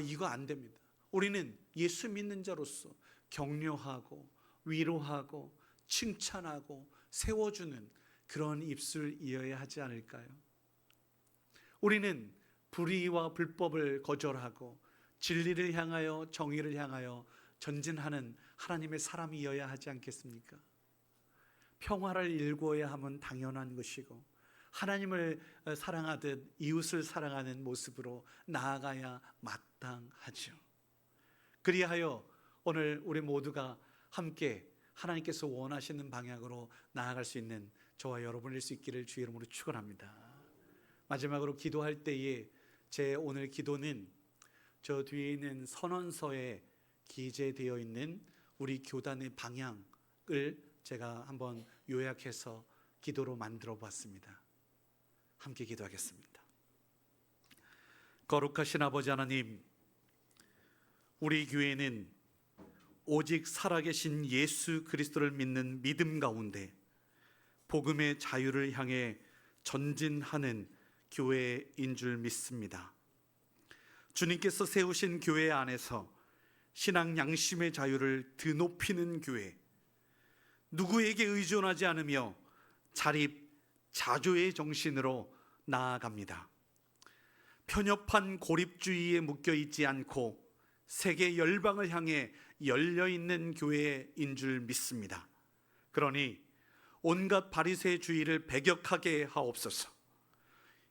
이거 안 됩니다. 우리는 예수 믿는 자로서 격려하고 위로하고 칭찬하고 세워주는 그런 입술이어야 하지 않을까요? 우리는 불의와 불법을 거절하고 진리를 향하여 정의를 향하여 전진하는 하나님의 사람이어야 하지 않겠습니까? 평화를 일구어야 하면 당연한 것이고 하나님을 사랑하듯 이웃을 사랑하는 모습으로 나아가야 마땅하죠. 그리하여 오늘 우리 모두가 함께 하나님께서 원하시는 방향으로 나아갈 수 있는 저와 여러분일 수 있기를 주의 이름으로 축원합니다. 마지막으로 기도할 때에 제 오늘 기도는 저 뒤에 있는 선언서에 기재되어 있는 우리 교단의 방향을 제가 한번 요약해서 기도로 만들어 봤습니다. 함께 기도하겠습니다. 거룩하신 아버지 하나님, 우리 교회는 오직 살아계신 예수 그리스도를 믿는 믿음 가운데 복음의 자유를 향해 전진하는 교회인 줄 믿습니다. 주님께서 세우신 교회 안에서 신앙 양심의 자유를 드높이는 교회, 누구에게 의존하지 않으며 자립, 자조의 정신으로 나아갑니다. 편협한 고립주의에 묶여있지 않고 세계 열방을 향해 열려있는 교회인 줄 믿습니다. 그러니 온갖 바리새주의를 배격하게 하옵소서.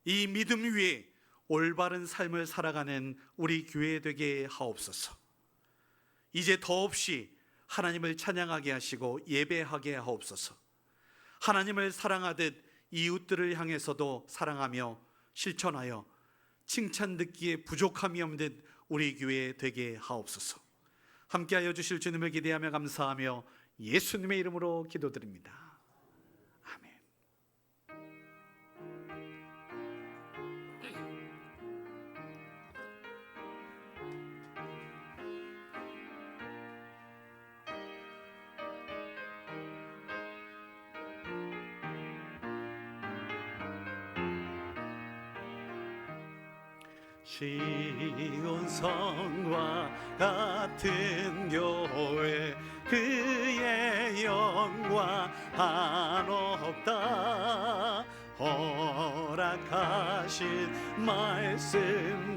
이 믿음 위에 올바른 삶을 살아가는 우리 교회 되게 하옵소서. 이제 더없이 하나님을 찬양하게 하시고 예배하게 하옵소서. 하나님을 사랑하듯 이웃들을 향해서도 사랑하며 실천하여 칭찬 듣기에 부족함이 없는 우리 교회 되게 하옵소서. 함께하여 주실 주님을 기대하며 감사하며 예수님의 이름으로 기도드립니다. 아멘. 시온성과 같은 교회 그의 영광 한없다. 허락하신 말씀대로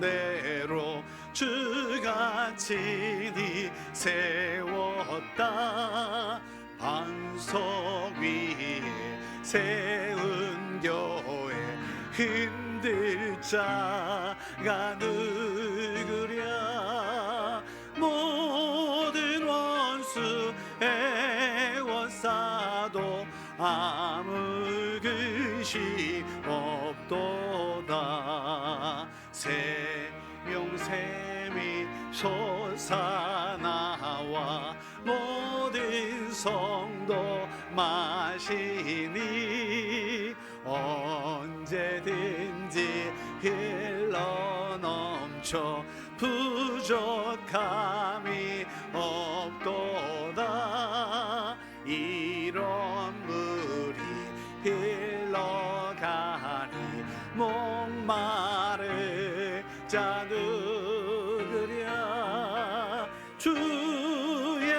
주가 친히 세워 세웠다. 반석 위에 세운 교회 흔들 자가 누구랴. 모든 원수의 원사도 아무 근심 없도다. 생명샘이 솟아나와 모든 성도 마시니 언제든지 흘러넘쳐 부족함이 없도다. 이런 물이 흘러가니 목마를 자 누구랴. 주의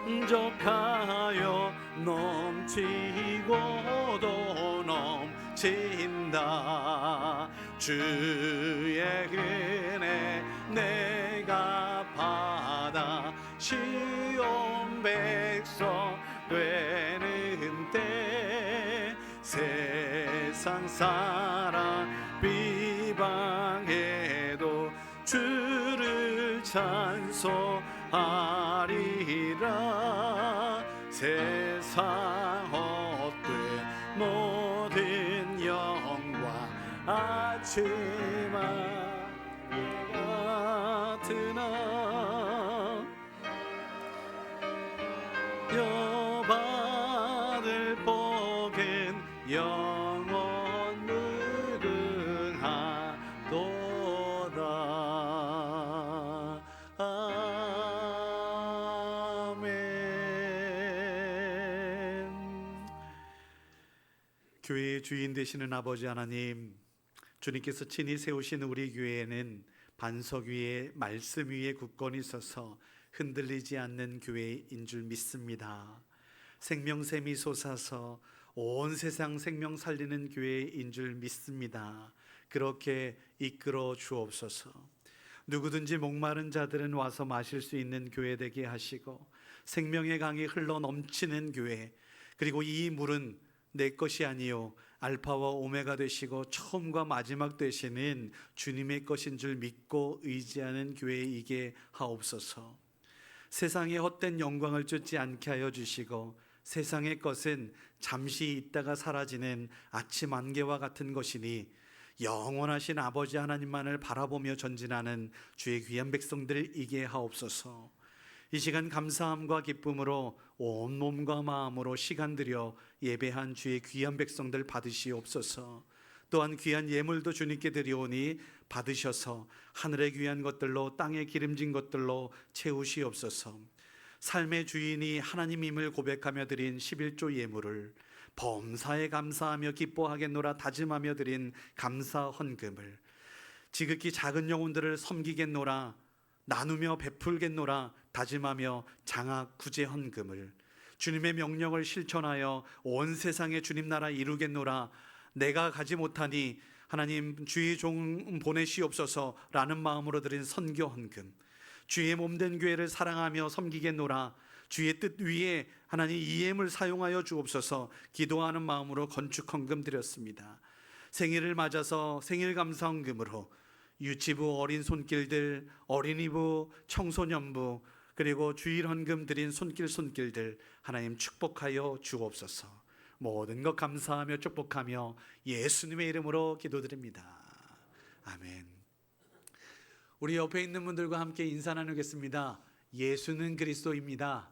은족하여 넘치고도 넘친다. 주의 은혜 내가 받아 시온 백성 되는 때 세상 사람 비방해도 주를 찬송하리라. 세상 헛된 모든 영광 아침아 같으나 여받을 복은 영원 무궁하도다. 아멘. 교회의 주인 되시는 아버지 하나님, 주님께서 친히 세우신 우리 교회에는 반석 위에 말씀 위에 굳건히 서서 흔들리지 않는 교회인 줄 믿습니다. 생명샘이 솟아서 온 세상 생명 살리는 교회인 줄 믿습니다. 그렇게 이끌어 주옵소서. 누구든지 목마른 자들은 와서 마실 수 있는 교회 되게 하시고 생명의 강이 흘러 넘치는 교회, 그리고 이 물은 내 것이 아니요 알파와 오메가 되시고 처음과 마지막 되시는 주님의 것인 줄 믿고 의지하는 교회이게 하옵소서. 세상의 헛된 영광을 쫓지 않게 하여 주시고 세상의 것은 잠시 있다가 사라지는 아침 안개와 같은 것이니 영원하신 아버지 하나님만을 바라보며 전진하는 주의 귀한 백성들이게 하옵소서. 이 시간 감사함과 기쁨으로 온 몸과 마음으로 시간 들여 예배한 주의 귀한 백성들 받으시옵소서. 또한 귀한 예물도 주님께 드리오니 받으셔서 하늘의 귀한 것들로 땅의 기름진 것들로 채우시옵소서. 삶의 주인이 하나님임을 고백하며 드린 11조 예물을 범사에 감사하며 기뻐하겠노라 다짐하며 드린 감사 헌금을 지극히 작은 영혼들을 섬기겠노라 나누며 베풀겠노라 다짐하며 장학 구제 헌금을 주님의 명령을 실천하여 온 세상에 주님 나라 이루겠노라 내가 가지 못하니 하나님 주의 종 보내시옵소서라는 마음으로 드린 선교 헌금, 주의 몸된 교회를 사랑하며 섬기겠노라 주의 뜻 위에 하나님 이엠을 사용하여 주옵소서 기도하는 마음으로 건축 헌금 드렸습니다. 생일을 맞아서 생일 감사 헌금으로 유치부 어린 손길들, 어린이부, 청소년부, 그리고 주일 헌금 드린 손길들 하나님 축복하여 주옵소서. 모든 것 감사하며 축복하며 예수님의 이름으로 기도드립니다. 아멘. 우리 옆에 있는 분들과 함께 인사 나누겠습니다. 예수는 그리스도입니다.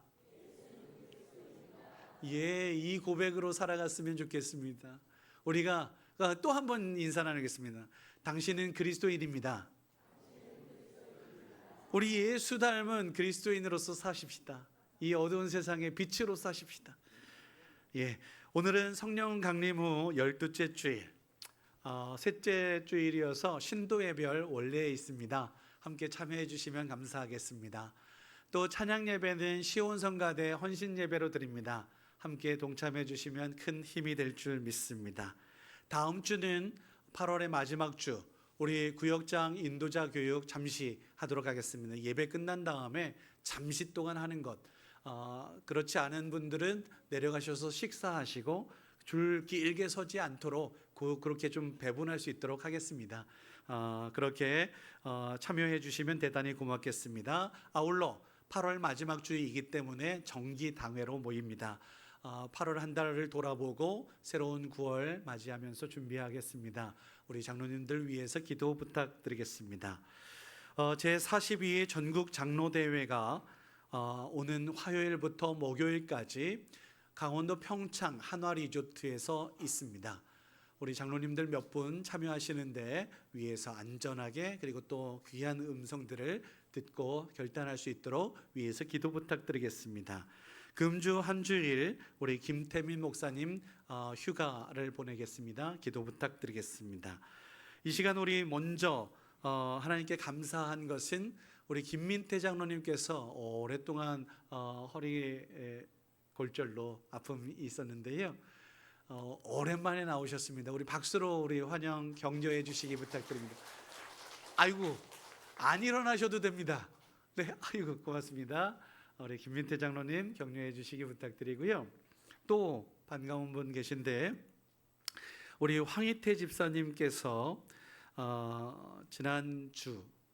예, 이 고백으로 살아갔으면 좋겠습니다. 우리가 또 한 번 인사 나누겠습니다. 당신은 그리스도인입니다. 우리 예수 닮은 그리스도인으로서 사십시다. 이 어두운 세상에 빛으로 사십시다. 예, 오늘은 성령 강림 후 12째 주일, 셋째 주일이어서 신도의 별 원래에 있습니다. 함께 참여해 주시면 감사하겠습니다. 또 찬양 예배는 시온성가대 헌신 예배로 드립니다. 함께 동참해 주시면 큰 힘이 될 줄 믿습니다. 다음 주는 8월의 마지막 주, 우리 구역장 인도자 교육 잠시 하도록 하겠습니다. 예배 끝난 다음에 잠시 동안 하는 것, 그렇지 않은 분들은 내려가셔서 식사하시고 줄 길게 서지 않도록 그렇게 좀 배분할 수 있도록 하겠습니다. 그렇게 참여해 주시면 대단히 고맙겠습니다. 아울러 8월 마지막 주이기 때문에 정기 당회로 모입니다. 8월 한 달을 돌아보고 새로운 9월 맞이하면서 준비하겠습니다. 우리 장로님들 위해서 기도 부탁드리겠습니다. 제42회 전국 장로대회가 오는 화요일부터 목요일까지 강원도 평창 한화리조트에서 있습니다. 우리 장로님들 몇 분 참여하시는데 위에서 안전하게 그리고 또 귀한 음성들을 듣고 결단할 수 있도록 위에서 기도 부탁드리겠습니다. 금주 한 주일 우리 김태민 목사님 휴가를 보내겠습니다. 기도 부탁드리겠습니다. 이 시간 우리 먼저 하나님께 감사한 것은 우리 김민태 장로님께서 오랫동안 허리 골절로 아픔이 있었는데요. 오랜만에 나오셨습니다. 우리 박수로 우리 환영 격려해 주시기 부탁드립니다. 아이고 안 일어나셔도 됩니다. 네, 아이고 고맙습니다. 우리 김민태 장로님 격려해 주시기 부탁드리고요. 또 반가운 분 계신데 우리 황희태 집사님께서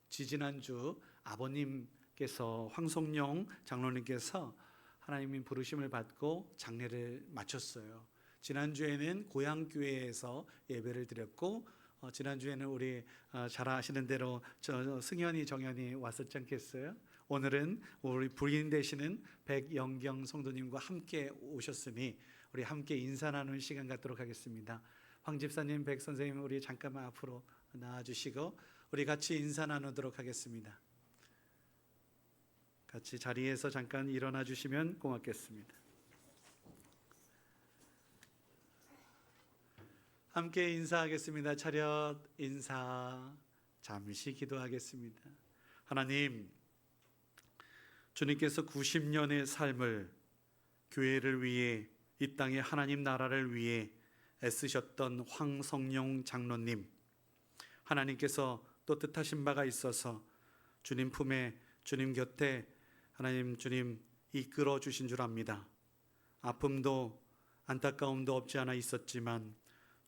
지지난주 아버님께서 황성룡 장로님께서 하나님의 부르심을 받고 장례를 마쳤어요. 지난주에는 고향교회에서 예배를 드렸고 지난주에는 우리 잘 아시는 대로 승현이 정현이 왔었지 않겠어요? 오늘은 우리 부인 되시는 백영경 성도님과 함께 오셨으니 우리 함께 인사 나누는 시간 갖도록 하겠습니다. 황 집사님, 백 선생님 우리 잠깐만 앞으로 나와주시고 우리 같이 인사 나누도록 하겠습니다. 같이 자리에서 잠깐 일어나 주시면 고맙겠습니다. 함께 인사하겠습니다. 차렷 인사. 잠시 기도하겠습니다. 하나님, 주님께서 90년의 삶을 교회를 위해 이 땅의 하나님 나라를 위해 애쓰셨던 황성룡 장로님, 하나님께서 또 뜻하신 바가 있어서 주님 품에 주님 곁에 하나님 주님 이끌어 주신 줄 압니다. 아픔도 안타까움도 없지 않아 있었지만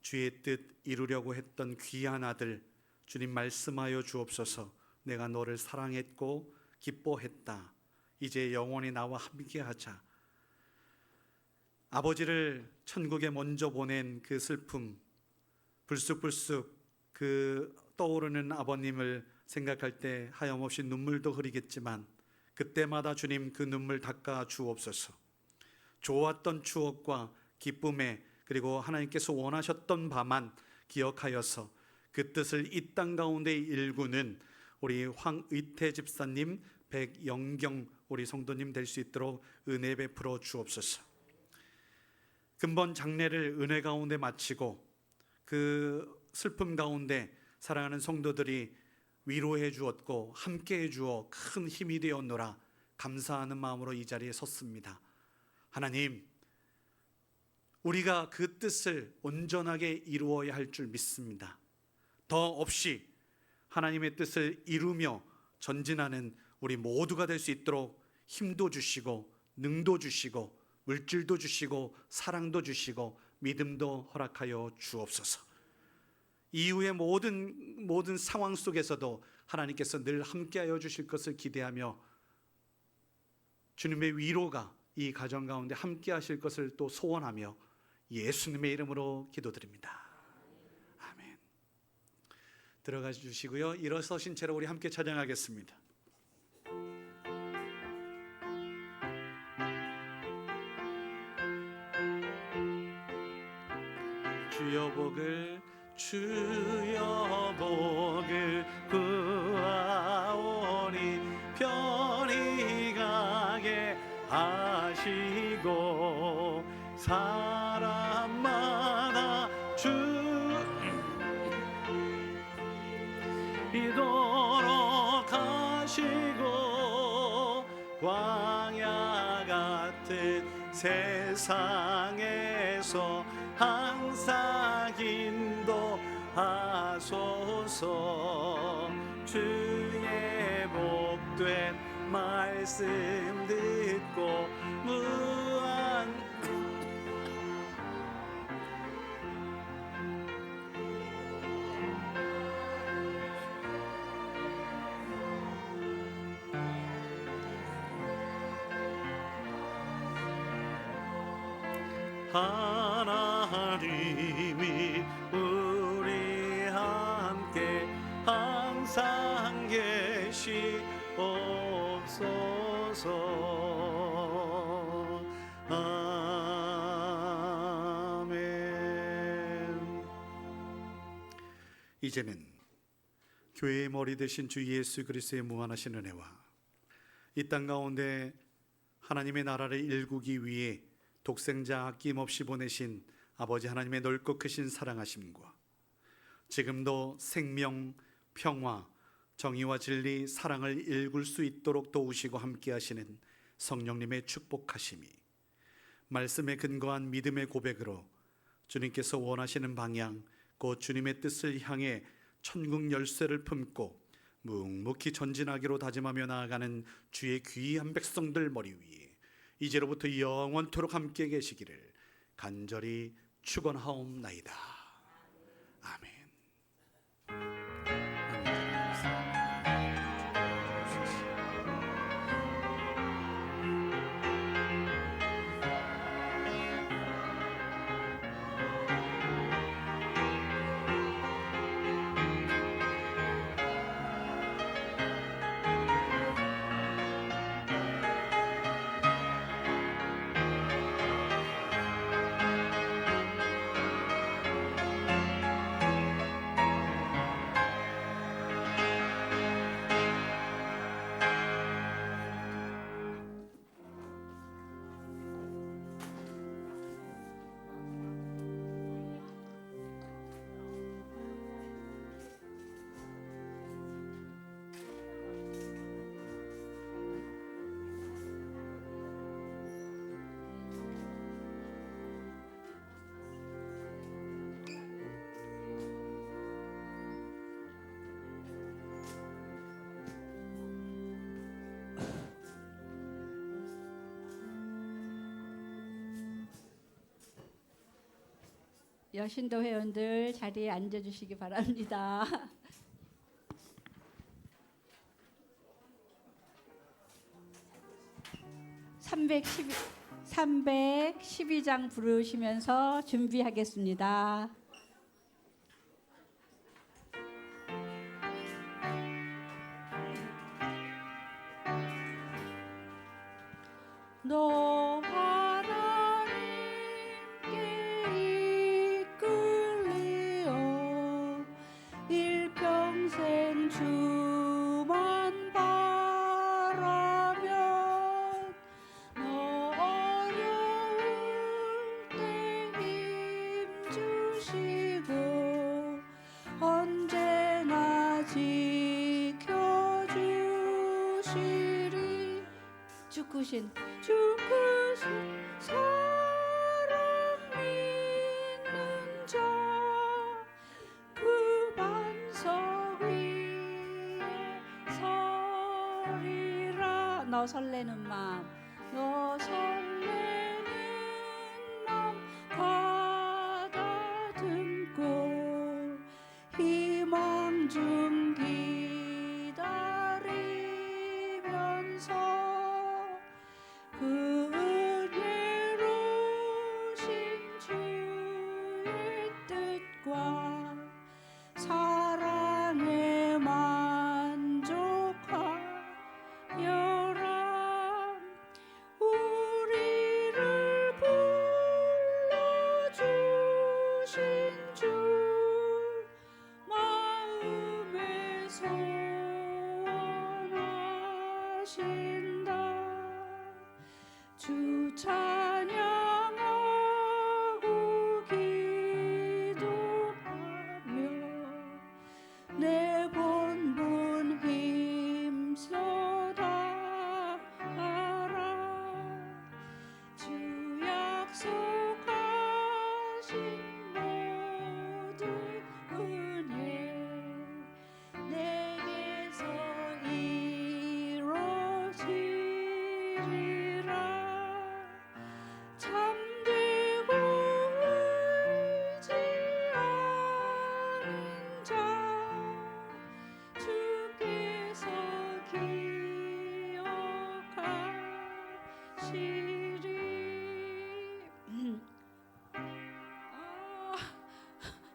주의 뜻 이루려고 했던 귀한 아들 주님 말씀하여 주옵소서. 내가 너를 사랑했고 기뻐했다. 이제 영원히 나와 함께하자. 아버지를 천국에 먼저 보낸 그 슬픔, 불쑥불쑥 그 떠오르는 아버님을 생각할 때 하염없이 눈물도 흐리겠지만 그때마다 주님 그 눈물 닦아 주옵소서. 좋았던 추억과 기쁨에 그리고 하나님께서 원하셨던 바만 기억하여서 그 뜻을 이 땅 가운데 일구는 우리 황의태 집사님, 백영경 우리 성도님 될 수 있도록 은혜 베풀어 주옵소서. 근본 장례를 은혜 가운데 마치고 그 슬픔 가운데 사랑하는 성도들이 위로해 주었고 함께해 주어 큰 힘이 되었노라 감사하는 마음으로 이 자리에 섰습니다. 하나님, 우리가 그 뜻을 온전하게 이루어야 할 줄 믿습니다. 더 없이 하나님의 뜻을 이루며 전진하는 우리 모두가 될 수 있도록 힘도 주시고 능도 주시고 물질도 주시고 사랑도 주시고 믿음도 허락하여 주옵소서. 이후의 모든 상황 속에서도 하나님께서 늘 함께하여 주실 것을 기대하며 주님의 위로가 이 가정 가운데 함께하실 것을 또 소원하며 예수님의 이름으로 기도드립니다. 아멘. 들어가 주시고요. 일어서신 채로 우리 함께 찬양하겠습니다. 주여 복을 주여 복을 구하오니 편히 가게 하시고 사람마다 주 이도록 하시고 광야 같은 세상에서 항상 인도하소서. 주옵소서. 주의 복된 말씀 듣고 무한 하나님이 우리 함께 항상 계시옵소서. 아멘. 이제는 교회의 머리 되신 주 예수 그리스도의 무한하신 은혜와 이 땅 가운데 하나님의 나라를 일구기 위해 독생자 아낌없이 보내신 아버지 하나님의 넓고 크신 사랑하심과 지금도 생명, 평화, 정의와 진리, 사랑을 일굴 수 있도록 도우시고 함께 하시는 성령님의 축복하심이 말씀에 근거한 믿음의 고백으로 주님께서 원하시는 방향, 곧 주님의 뜻을 향해 천국 열쇠를 품고 묵묵히 전진하기로 다짐하며 나아가는 주의 귀한 백성들 머리 위에 이제로부터 영원토록 함께 계시기를 간절히 축원하옵나이다. 아멘. 여신도 회원들 자리에 앉아주시기 바랍니다. 312장 부르시면서 준비하겠습니다. 너 하나님께 이끌리어 일평생 주만 바라면 너 어려울 때 힘주시고 언제나 지켜주시리. 주크신 사랑 믿는 자 그 반석 위에 서리라. 너 설레는 마음, 너 설레는 마음 가다듬고 희망 중 기다리면서 그 은혜로우신 주의 뜻과 사랑에 만족하여라. 우리를 불러주신 주 마음에 소원하신다. 주 찬양하고 기도하며 내 본분 힘써 다하라. 주 약속하신 모든 은혜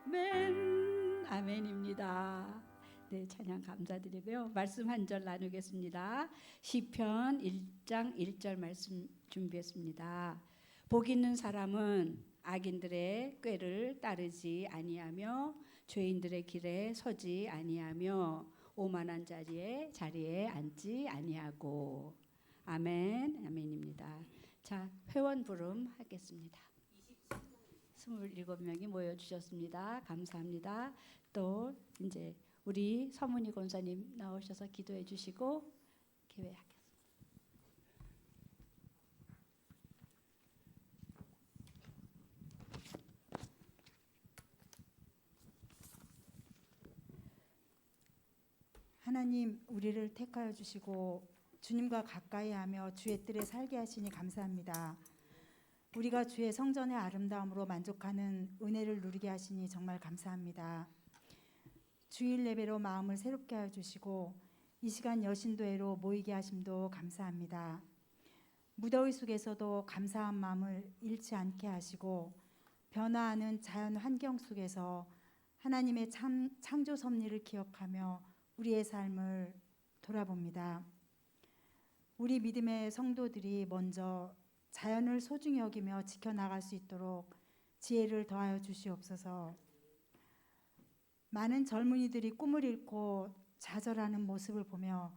아멘. 아멘입니다. 네, 찬양 감사드리고요. 말씀 한 절 나누겠습니다. 시편 1장 1절 말씀 준비했습니다. 복 있는 사람은 악인들의 꾀를 따르지 아니하며 죄인들의 길에 서지 아니하며 오만한 자리에 앉지 아니하고. 아멘. 아멘입니다. 자, 회원 부름 하겠습니다. 27명이 모여 주셨습니다. 감사합니다. 또 이제 우리 서문희 권사님 나오셔서 기도해 주시고 기회하겠습니다. 하나님, 우리를 택하여 주시고 주님과 가까이하며 주의 뜰에 살게 하시니 감사합니다. 우리가 주의 성전의 아름다움으로 만족하는 은혜를 누리게 하시니 정말 감사합니다. 주일 예배로 마음을 새롭게 하여 주시고 이 시간 여신도회로 모이게 하심도 감사합니다. 무더위 속에서도 감사한 마음을 잃지 않게 하시고 변화하는 자연 환경 속에서 하나님의 창조 섭리를 기억하며 우리의 삶을 돌아봅니다. 우리 믿음의 성도들이 먼저 자연을 소중히 여기며 지켜나갈 수 있도록 지혜를 더하여 주시옵소서. 많은 젊은이들이 꿈을 잃고 좌절하는 모습을 보며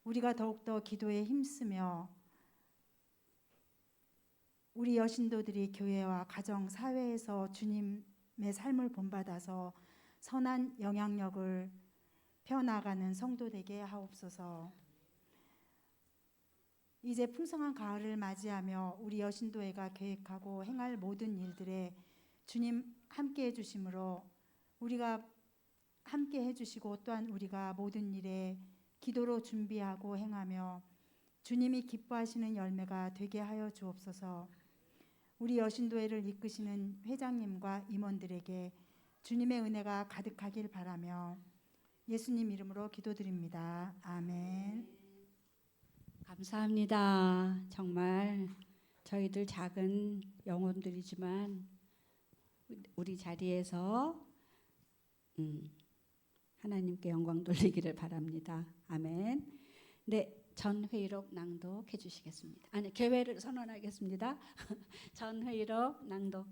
우리가 더욱더 기도에 힘쓰며 우리 여신도들이 교회와 가정, 사회에서 주님의 삶을 본받아서 선한 영향력을 펴나가는 성도 되게 하옵소서. 이제 풍성한 가을을 맞이하며 우리 여신도회가 계획하고 행할 모든 일들에 주님 함께 해주심으로 우리가 함께 해주시고 또한 우리가 모든 일에 기도로 준비하고 행하며 주님이 기뻐하시는 열매가 되게 하여 주옵소서. 우리 여신도회를 이끄시는 회장님과 임원들에게 주님의 은혜가 가득하길 바라며 예수님 이름으로 기도드립니다. 아멘. 감사합니다. 정말 저희들 작은 영혼들이지만 우리 자리에서 하나님께 영광 돌리기를 바랍니다. 아멘. 네, 전회의록 낭독해 주시겠습니다. 아니, 개회를 선언하겠습니다. 전회의록 낭독.